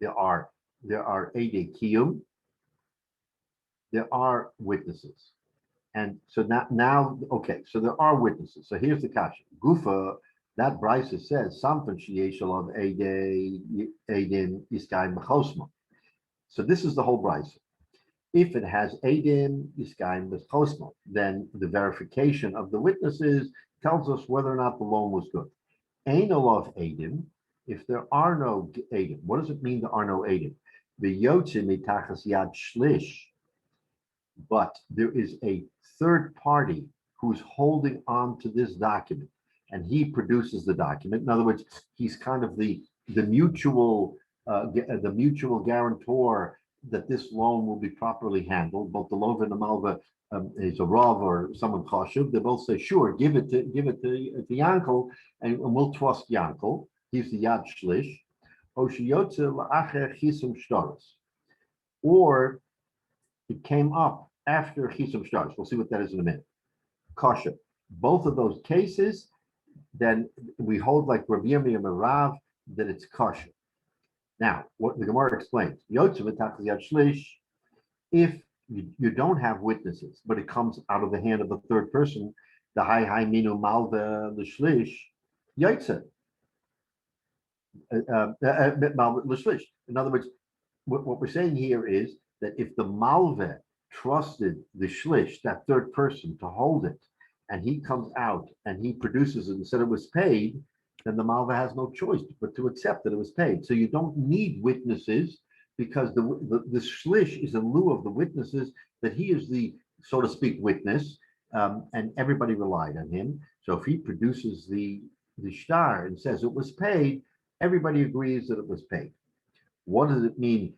There are Ede Kiyum. There are witnesses. And so now, okay, so there are witnesses. So here's the kasha. Gufa, that brisa says, something sheyeshel of edim iskay mechosma. So this is the whole brisa. If it has Adim, Yiskayim B'Chosmo, then the verification of the witnesses tells us whether or not the loan was good. Ain of Adim, if there are no Adim, what does it mean there are no Adim? The Yotze mitachas yad shlish, but there is a third party who's holding on to this document, and he produces the document. In other words, he's kind of the mutual guarantor that this loan will be properly handled. Both the Lov and the Malva is a Rav or someone Chashuv. They both say, sure, give it to Yankel, and we'll trust Yankel. He's the Yad Shlish. Or it came up after Chisum Shtaris. We'll see what that is in a minute. Kosher. Both of those cases, then we hold like Rabbi Yirmiyah and Rav that it's kosher. Now, what the Gemara explains, if you don't have witnesses, but it comes out of the hand of a third person, the high minu malva l'shlish, yotze. In other words, what we're saying here is that if the malva trusted the shlish, that third person, to hold it, and he comes out and he produces it and said it was paid, then the malva has no choice but to accept that it was paid. So you don't need witnesses, because the shlish is in lieu of the witnesses, that he is the, so to speak, witness, and everybody relied on him. So if he produces the shtar and says it was paid, everybody agrees that it was paid. What does it mean?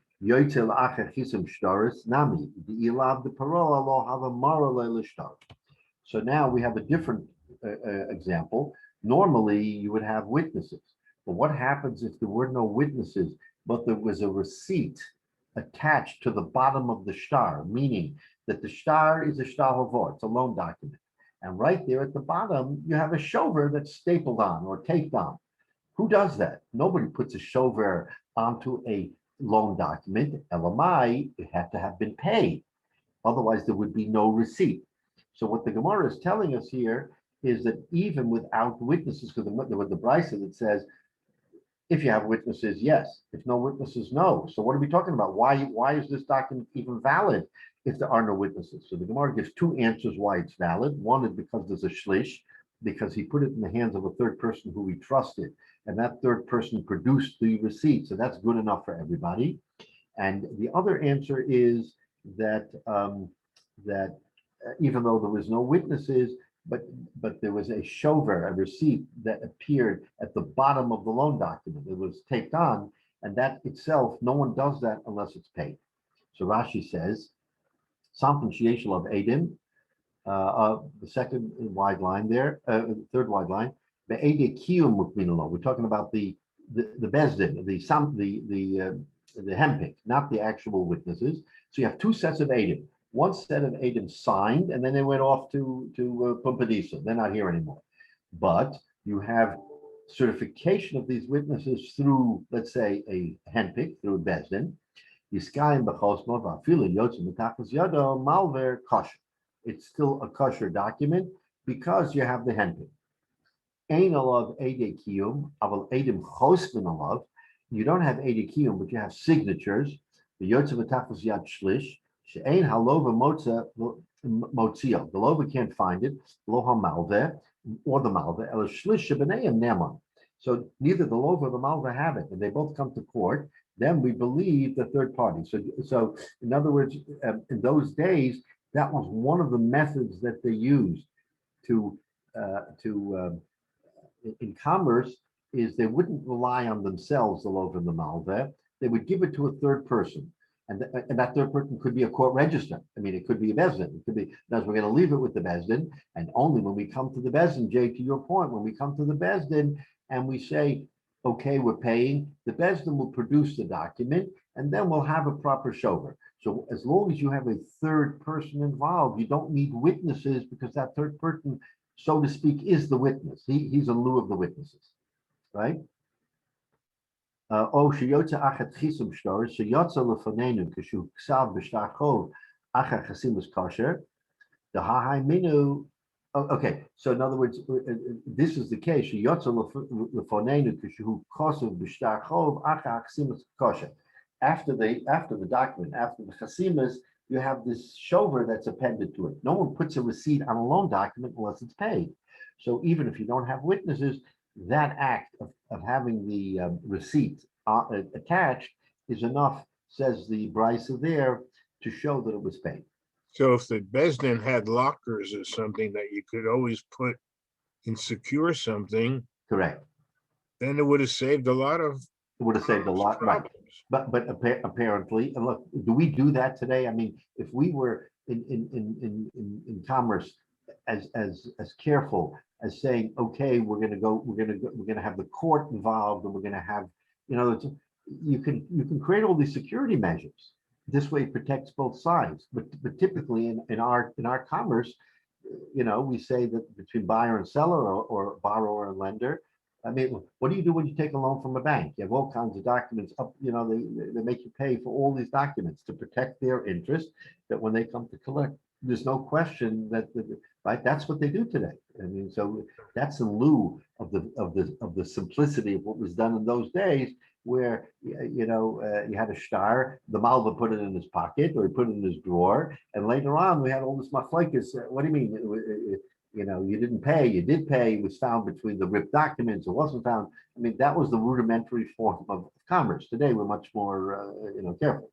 So now we have a different example. Normally, you would have witnesses. But what happens if there were no witnesses, but there was a receipt attached to the bottom of the shtar, meaning that the shtar is a shtar havor, it's a loan document. And right there at the bottom, you have a shover that's stapled on or taped on. Who does that? Nobody puts a shover onto a loan document. LMI, it had to have been paid. Otherwise, there would be no receipt. So what the Gemara is telling us here is that even without witnesses, because with the brisa that says, if you have witnesses, yes. If no witnesses, no. So what are we talking about? Why is this document even valid if there are no witnesses? So the Gemara gives two answers why it's valid. One is because there's a shlish, because he put it in the hands of a third person who he trusted, and that third person produced the receipt. So that's good enough for everybody. And the other answer is that even though there was no witnesses, but there was a shover, a receipt that appeared at the bottom of the loan document. It was taped on, and that itself, no one does that unless it's paid. So Rashi says, something sheyesh of Edim, the second wide line there, third wide line, the Ede Kiyum Mukminalo. We're talking about the Bezdin, the hempik, not the actual witnesses. So you have two sets of Edim. One set of Adam signed, and then they went off to Pumpadisa. They're not here anymore. But you have certification of these witnesses through, let's say, a handpick, through a bezdin. It's still a kosher document because you have the handpick. You don't have Ede Kiyum, but you have signatures. The Yotze V'Tachos Yad Shlish. She'ein halova motzio. The lova can't find it. Loha malve or the malve. El shlish shebeneim neman. So neither the lova or the malve have it, and they both come to court. Then we believe the third party. So in other words, in those days, that was one of the methods that they used in commerce. Is they wouldn't rely on themselves, the lova and the malve. They would give it to a third person. And that third person could be a court register. I mean, it could be a bezdin. It could be, we're going to leave it with the bezdin. And only when we come to the bezdin, Jay, to your point, when we come to the bezdin and we say, okay, we're paying, the bezdin will produce the document, and then we'll have a proper shover. So as long as you have a third person involved, you don't need witnesses, because that third person, so to speak, is the witness. He's in lieu of the witnesses, right? Okay, so in other words, this is the case. after the document, after the chasimas, you have this shover that's appended to it. No one puts a receipt on a loan document unless it's paid. So even if you don't have witnesses, that act of having the receipt attached is enough, says the brisa there, to show that it was paid. So if the Besdin had lockers or something that you could always put and secure something, Correct. then it would have saved a lot of It would have saved a lot, right? problems. But apparently, and look, do we do that today? I mean, if we were in commerce as careful as saying, okay, we're gonna have the court involved, and we're gonna have, you can create all these security measures. This way it protects both sides. But typically in our commerce, we say that between buyer and seller, or borrower and lender. I mean, what do you do when you take a loan from a bank? You have all kinds of documents up, they make you pay for all these documents to protect their interest, that when they come to collect, there's no question right, that's what they do today. I mean, so that's in lieu of the simplicity of what was done in those days, where you had a star, the Malva put it in his pocket or he put it in his drawer, and later on we had all this maflekas. What do you mean? You didn't pay, you did pay, it was found between the ripped documents, it wasn't found. I mean, that was the rudimentary form of commerce. Today, we're much more, careful.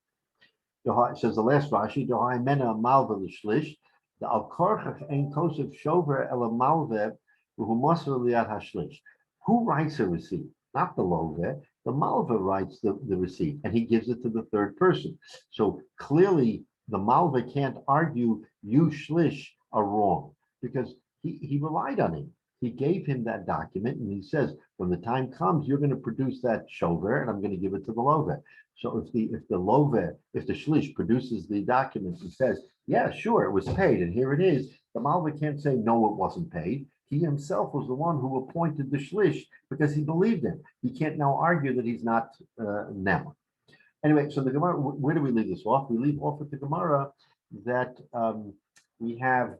It says the last Rashi, Dohai Mena Malva L'Shlish, the Al Korchach Ein Kosef Shover Ela Malve, Who Moser Liat Hashlish. Who writes a receipt? Not the Love. The Malva writes the receipt, and he gives it to the third person. So clearly, the Malva can't argue you Shlish are wrong, because he relied on him. He gave him that document, and he says, when the time comes, you're going to produce that shover, and I'm going to give it to the Love. So if the Shlish produces the document and says, yeah, sure, it was paid, and here it is, the Malva can't say, no, it wasn't paid. He himself was the one who appointed the Shlish because he believed him. He can't now argue that he's not now. Anyway, so the Gemara, where do we leave this off? We leave off with the Gemara that we have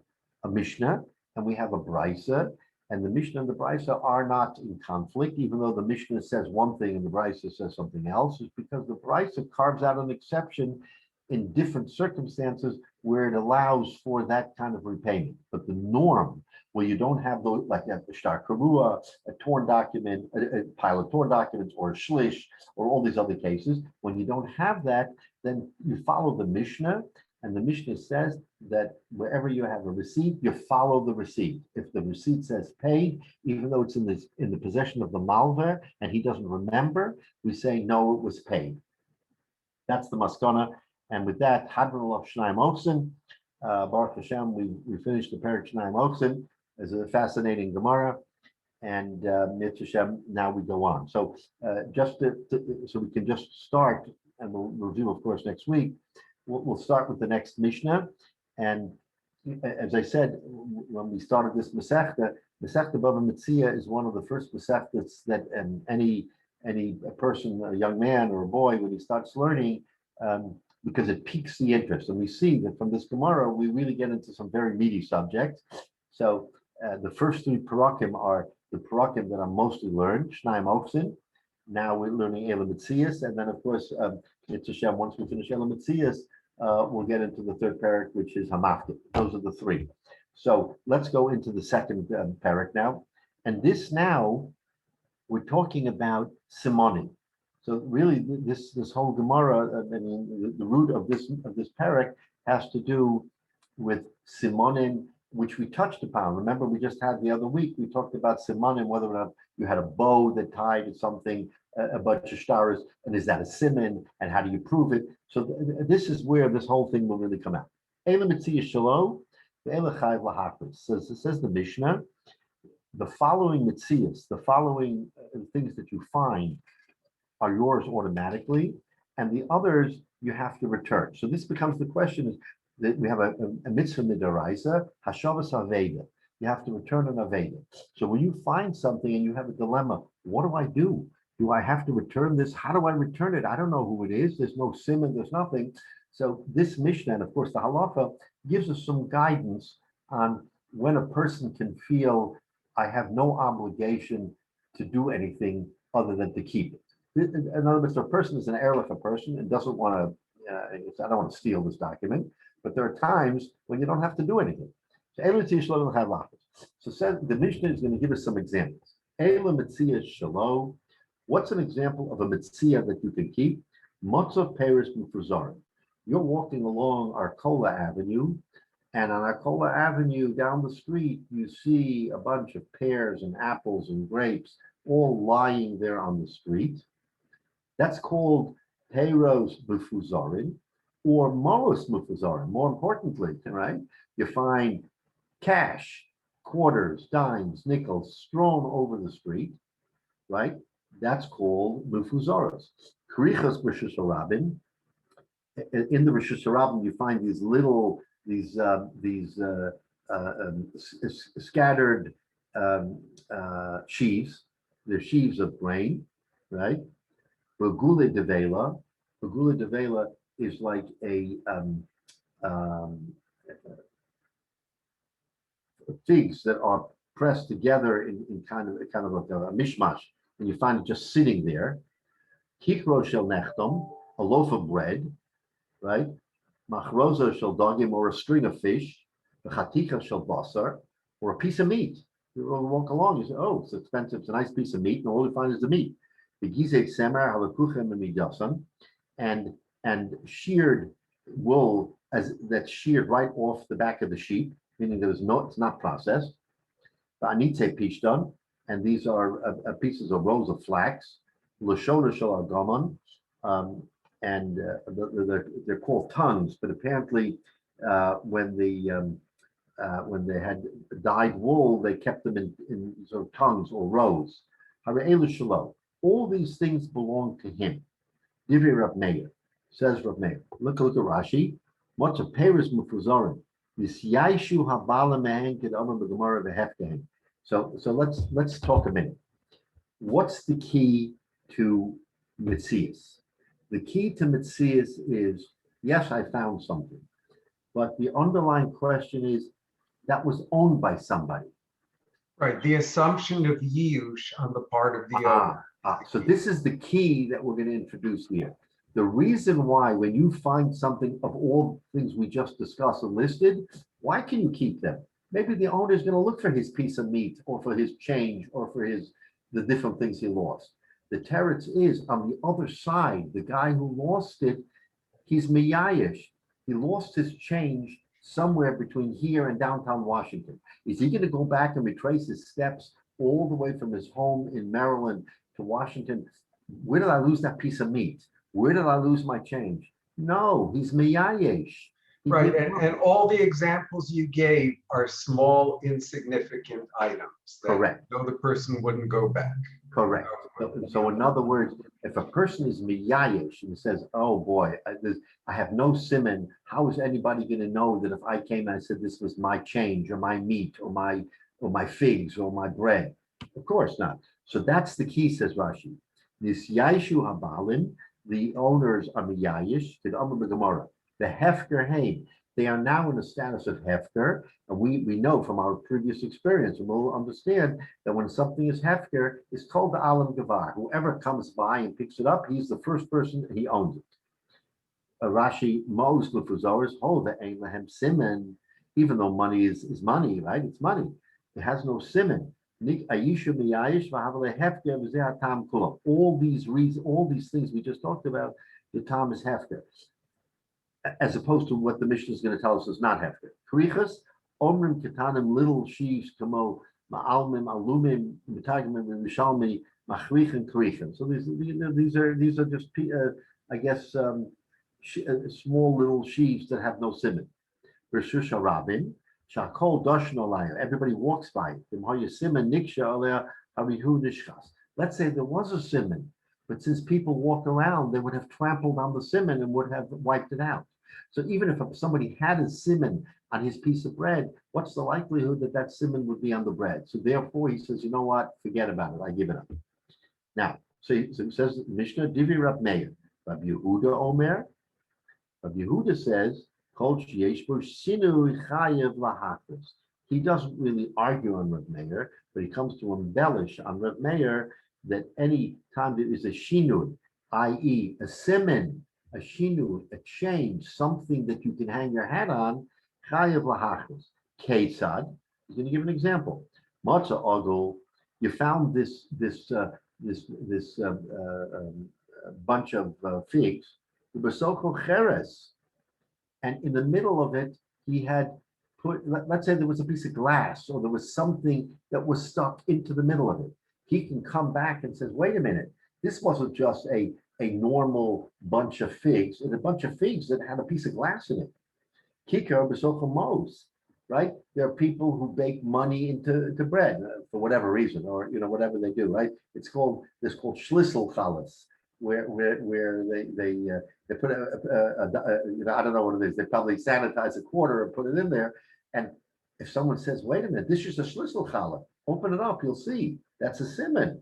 a Mishnah and we have a Brisa, and the Mishnah and the Brisa are not in conflict, even though the Mishnah says one thing and the Brisa says something else, is because the Brisa carves out an exception in different circumstances where it allows for that kind of repayment. But the norm, where you don't have those, like a shtar karua, a torn document, a pile of torn documents, or a shlish, or all these other cases, when you don't have that, then you follow the Mishnah, and the Mishnah says that wherever you have a receipt, you follow the receipt. If the receipt says paid, even though it's in the possession of the malver and he doesn't remember, we say no, it was paid. That's the maskana. And with that, Hadron of Shnaim Oksin, Baruch Hashem, we finished the Perek Shnaim Oksin. It's a fascinating Gemara, and Mitzvah Hashem, now we go on. So so we can just start, and we'll review, of course, next week. We'll start with the next Mishnah, and as I said when we started this Masechta Bava Metzia is one of the first Masechtas that any person, a young man or a boy, when he starts learning, because it piques the interest. And we see that from this Gemara, we really get into some very meaty subjects. So the first three parakim are the parakim that are mostly learned, Shnaim Oksin. Now we're learning Elam Metzias, and then of course, it's Hashem, once we finish Elam Metzias, we'll get into the third parak, which is Hamaftik. Those are the three. So let's go into the second parak now. And this now, we're talking about simonim. So really, this whole Gemara, I mean, the root of this parak has to do with simonim, which we touched upon. Remember, we just had the other week, we talked about simonim, whether or not you had a bow that tied to something, a bunch of stars, and is that a simon, and how do you prove it? So this is where this whole thing will really come out. Eila Metzia Shalom, Eila Chayv Lahakris. Says the Mishnah, the following Metzias, the following things that you find are yours automatically, and the others you have to return. So this becomes the question, is that we have a mitzvah midaraisa, hashavas aveda. You have to return an aveda. So when you find something and you have a dilemma, what do I do? Do I have to return this? How do I return it? I don't know who it is. There's no simon, there's nothing. So this Mishnah, and of course the halacha, gives us some guidance on when a person can feel, I have no obligation to do anything other than to keep it. In other words, if a person is an erlich, a person, and doesn't want to, I don't want to steal this document, but there are times when you don't have to do anything. So the Mishnah is going to give us some examples. Ela Metzia Shalom. What's an example of a Metzia that you can keep? Motzav Peres Mufuzarim. You're walking along Arcola Avenue, and on Arcola Avenue down the street, you see a bunch of pears and apples and grapes all lying there on the street. That's called Peros Mufuzarim or Moros Mufuzarim. More importantly, right? You find cash, quarters, dimes, nickels strewn over the street, right? That's called Mufuzaros. Krichas Rishus Harabim. In the Rishus Harabim, you find these little, scattered sheaves. They're sheaves of grain, right? Begule devela. Begule devela is like a figs that are pressed together in kind of like a mishmash, and you find it just sitting there. Kikro shel nechtom, a loaf of bread, right? Machrozo shel dogim, or a string of fish. Chatika shel basar, or a piece of meat. You walk along, you say, "Oh, it's expensive. It's a nice piece of meat," and all you find is the meat. The gizek semer halakuchem midasan, and sheared wool as that's sheared right off the back of the sheep, meaning it's not processed. Anitze pishton, and these are pieces of rows of flax. Lashona shel agaman, and they're called tongues, but apparently when they had dyed wool, they kept them in sort of tongues or rows. All these things belong to him. Divrei Rav Meir, says Rav Meir. Look at Rashi. What's a Peres Mufuzarim? This Yaishu Habala Mehen Kid Amar B'Gemara V'Hefkehem. So let's talk a minute. What's the key to Metzias? The key to Metzias is, yes, I found something, but the underlying question is that was owned by somebody. Right, the assumption of Yush on the part of the owner. So this is the key that we're going to introduce here. The reason why, when you find something of all things we just discussed and listed, why can you keep them? Maybe the owner is going to look for his piece of meat or for his change or for the different things he lost. The teretz is on the other side. The guy who lost it, he's miyayish. He lost his change somewhere between here and downtown Washington. Is he going to go back and retrace his steps all the way from his home in Maryland to Washington? Where did I lose that piece of meat? Where did I lose my change? No, he's miyayish. Right, and all the examples you gave are small, insignificant items that Correct. no, the person wouldn't go back. Correct. So in other words, if a person is miyayish and says, "Oh boy, I have no siman," how is anybody going to know that if I came and I said this was my change or my meat or my figs or my bread? Of course not. So that's the key, says Rashi. This yaishu habalim, the owners are miyayish. The Amar B'Gemara, the hefker hain. They are now in the status of hefker, and we know from our previous experience, and we'll understand that when something is hefker, it's called the alam gavar. Whoever comes by and picks it up, he's the first person, and he owns it. Rashi Mos Lefuzores, oh, the ein lehem simen, even though money is money, right? It's money. It has no simen. All these reasons, all these things we just talked about, the tam is hefker, as opposed to what the Mishnah is going to tell us is not hefker. Krichas, omrim ketanim, little sheaves, kamo ma'almim, alumim, mitagimim, mishalmi, machrichin, krichin. So these are just I guess small little sheaves that have no siman. Rishus harabim, shakol doshno laya. Everybody walks by it. Siman niksha alea harihu nishchas. Let's say there was a siman, but since people walk around, they would have trampled on the siman and would have wiped it out. So even if somebody had a siman on his piece of bread, what's the likelihood that that siman would be on the bread? So therefore, he says, you know what? Forget about it. I give it up. Now, so it says Mishnah Divi Rav Meir, Rabbi Yehuda Omer. Rabbi Yehuda says, he doesn't really argue on Rav Meir, but he comes to embellish on Rav Meir that any time there is a shinui, i.e. a siman, a shinui, a change, something that you can hang your hat on, chayav lahachos. Kesad, he's going to give an example. Matzah ogul, you found this bunch of figs, ubasoko cheres, and in the middle of it, he had put, let's say there was a piece of glass or there was something that was stuck into the middle of it. He can come back and says, wait a minute, this wasn't just a normal bunch of figs, it's a bunch of figs that had a piece of glass in it. Kikar b'sochel mos, right? There are people who bake money into bread for whatever reason, or whatever they do, right? It's called schlissel chalas, where they put I don't know what it is. They probably sanitize a quarter and put it in there. And if someone says, "Wait a minute, this is a schlissel challah," open it up, you'll see that's a siman.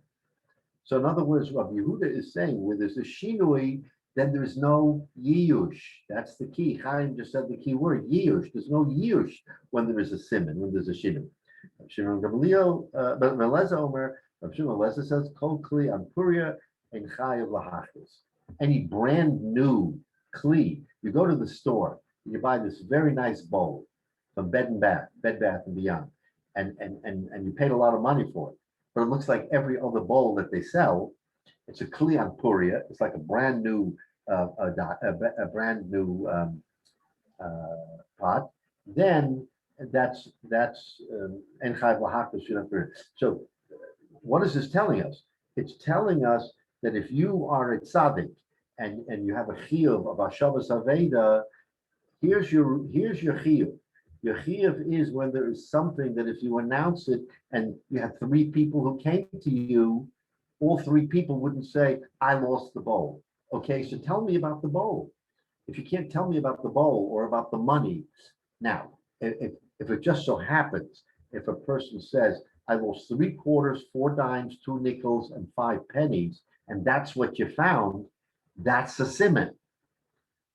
So in other words, Rabbi Yehuda is saying, where there's a shinui, then there's no yiyush. That's the key. Chaim just said the key word, yiyush. There's no yiyush when there is a siman, when there's a shinui. Shimon Gamliel, but Meleza Omer, Shimon Meleza says, Kol kli ampuria and chayav lahachos. Any brand new kli, you go to the store, you buy this very nice bowl from Bed Bath and Beyond, and you paid a lot of money for it. But it looks like every other bowl that they sell. It's a kli on puria. It's like a brand new, pot. Then that's enchayv lahachos. So what is this telling us? It's telling us that if you are a tzaddik and you have a chiyuv of Hashavas Aveda, here's your chiyuv. Your chiyuv is when there is something that if you announce it and you have 3 people who came to you, all 3 people wouldn't say, I lost the bowl. Okay, so tell me about the bowl. If you can't tell me about the bowl or about the money, now, if it just so happens, if a person says, I lost 3 quarters, 4 dimes, 2 nickels, and 5 pennies, and that's what you found, that's a siman,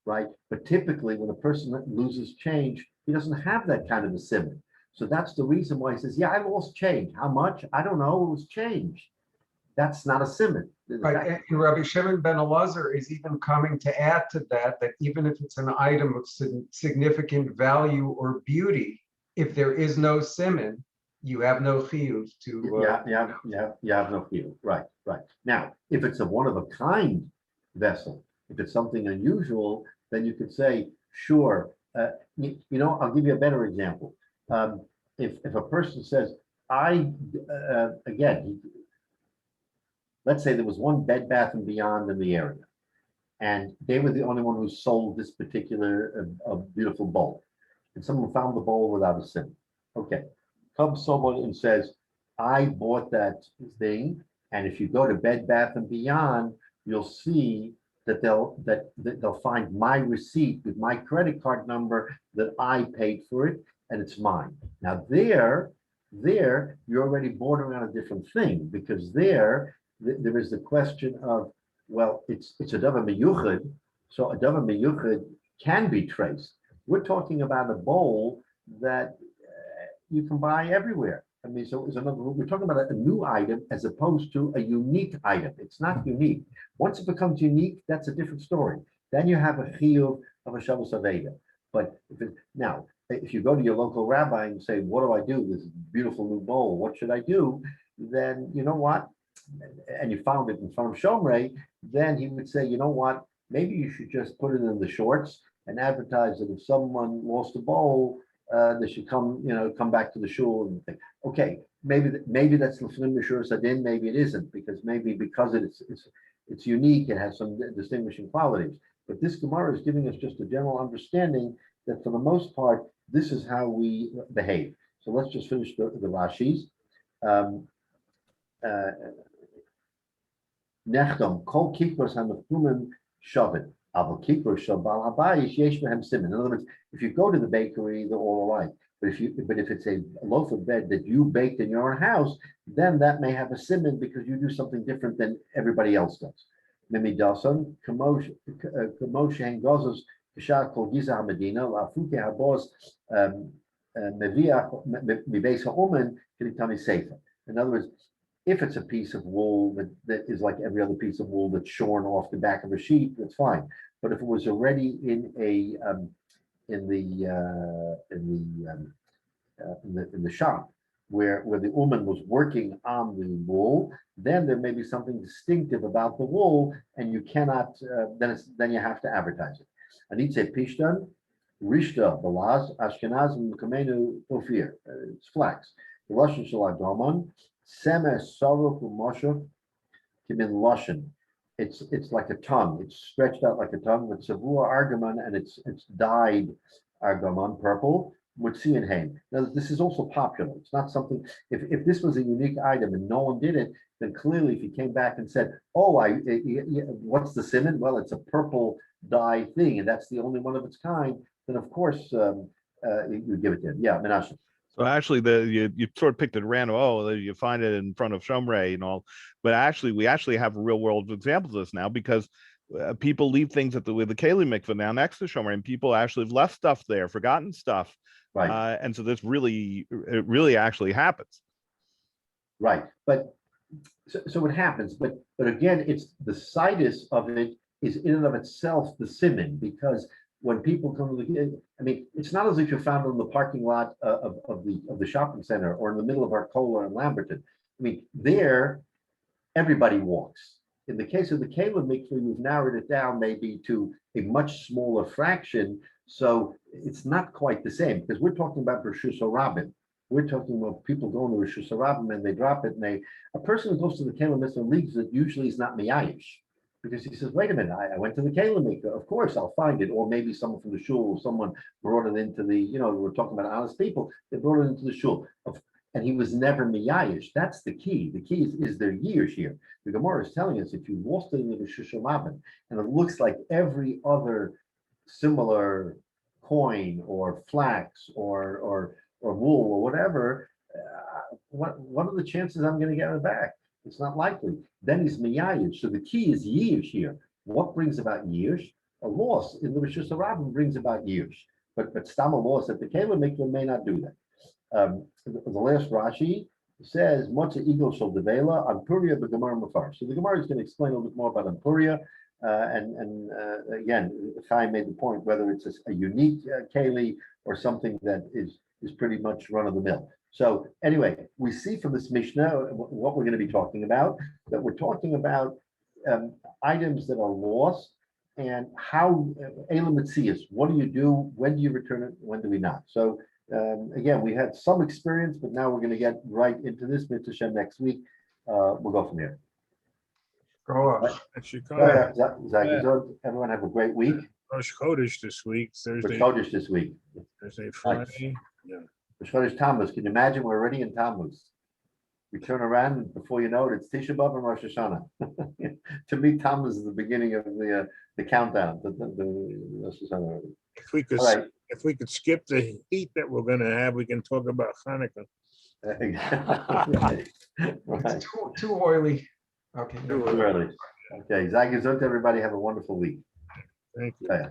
right? But typically, when a person loses change, he doesn't have that kind of a siman. So that's the reason why he says, yeah, I lost change. How much? I don't know, it was change. That's not a siman. Right, and Rabbi Shimon ben Elazar is even coming to add to that even if it's an item of significant value or beauty, if there is no siman, you have no chiyuv to. You have no chiyuv. Right. Now, if it's a one of a kind vessel, if it's something unusual, then you could say, sure. I'll give you a better example. If a person says, let's say there was one Bed Bath and Beyond in the area, and they were the only one who sold this particular beautiful bowl, and someone found the bowl without a sin. Okay, comes someone and says, I bought that thing, and if you go to Bed Bath and Beyond, you'll see that they'll find my receipt with my credit card number that I paid for it, and it's mine. Now there you're already bordering on a different thing, because there is the question of, well, it's a davar miyuchad, so a davar miyuchad can be traced. We're talking about a bowl that you can buy everywhere. I mean, so we're talking about a new item as opposed to a unique item. It's not unique. Once it becomes unique, that's a different story. Then you have a chiyuv of a Shabbos Aveda. But if you go to your local rabbi and say, what do I do? This beautiful new bowl, what should I do? Then you know what? And you found it in front of Shomrei, then he would say, you know what? Maybe you should just put it in the shorts and advertise that if someone lost a bowl, they should come back to the shul and think, okay, maybe that's l'fnim mishur sadin, maybe it isn't, because it's unique, it has some distinguishing qualities. But this Gemara is giving us just a general understanding that for the most part, this is how we behave. So let's just finish the Rashis. Nechtam kol kikros hanachtumim shavit. In other words, if you go to the bakery, they're all alike. But if it's a loaf of bread that you baked in your own house, then that may have a siman because you do something different than everybody else does. Mimidasan kamoshe hengozos kishar kol giza hamedina lafuke habos meviach mibeis haomen kilitani sefer. In other words, If it's a piece of wool that is like every other piece of wool that's shorn off the back of a sheep, that's fine. But if it was already in a in the in the shop where the woman was working on the wool, then there may be something distinctive about the wool, and you cannot then you have to advertise it. I need to say pishtan, rishta, balaz, ashkenaz, mkamenu, ofir. It's flax. The Russian shaladomon, semes, sorok, moshe, kimin loshen. It's like a tongue. It's stretched out like a tongue with savua argamon, and it's dyed argamon purple with cian. Now this is also popular. It's not something. If this was a unique item and no one did it, then clearly if he came back and said, "Oh, what's the simon?" Well, it's a purple dye thing, and that's the only one of its kind. Then of course you give it to him. Yeah, Menashe. So actually, you sort of picked it at random. Oh, you find it in front of Shomrei and all, but actually, we actually have real world examples of this now because people leave things at with the Keli mikveh now next to Shomrei, and people actually have left stuff there, forgotten stuff, Right. And so this really actually happens. Right, but so it happens, but again, it's the situs of it is in and of itself the simon, because when people come to I mean, it's not as if you found it in the parking lot of the shopping center or in the middle of Arcola and Lamberton. I mean, there everybody walks. In the case of the Caleb mikveh, you've narrowed it down maybe to a much smaller fraction, so it's not quite the same because we're talking about Rishus Rabbin. We're talking about people going to Rishus Rabbin and they drop it, and a person who goes to the Caleb mikveh leaves it usually is not miyayish. Because he says, wait a minute, I went to the Caleb mikveh, of course I'll find it, or maybe someone from the shul, or someone brought it into the, we're talking about honest people, they brought it into the shul, and he was never miyayish. That's the key. The key is their years here. The Gemara is telling us if you lost it in the Rishus Rabbin, and it looks like every other similar coin or flax or wool or whatever, what are the chances I'm going to get it back? It's not likely. Then he's miyayish. So the key is years here. What brings about years? A loss in the Rishus Rabbin brings about years. But stam a loss at the Caleb mikveh may not do that. The last Rashi says Motza Eagle Shel Devela Ampuria B'Gemara Mafar. So the Gemara is going to explain a little bit more about Ampuria. And again, Chaim made the point whether it's a unique keli or something that is pretty much run of the mill. So anyway, we see from this Mishnah what we're going to be talking about, that we're talking about items that are lost and how Elam Metzias, what do you do? When do you return it? When do we not? So again, we had some experience, but now we're going to get right into this Mitzvah next week. We'll go from here. Go up. Everyone have a great week. Rosh Chodesh this week, For Thursday, Chodesh this week. Friday. Yeah. For Chodesh Tammuz. Can you imagine we're already in Tammuz? We turn around and before you know it, it's Tisha B'Av and Rosh Hashanah. To me, Tammuz is the beginning of the countdown. The Rosh Hashanah. If we could skip the heat that we're going to have, we can talk about Hanukkah. Right. It's too oily. Okay. Too early. Okay. Zagazot, everybody have a wonderful week. Thank you. Yeah.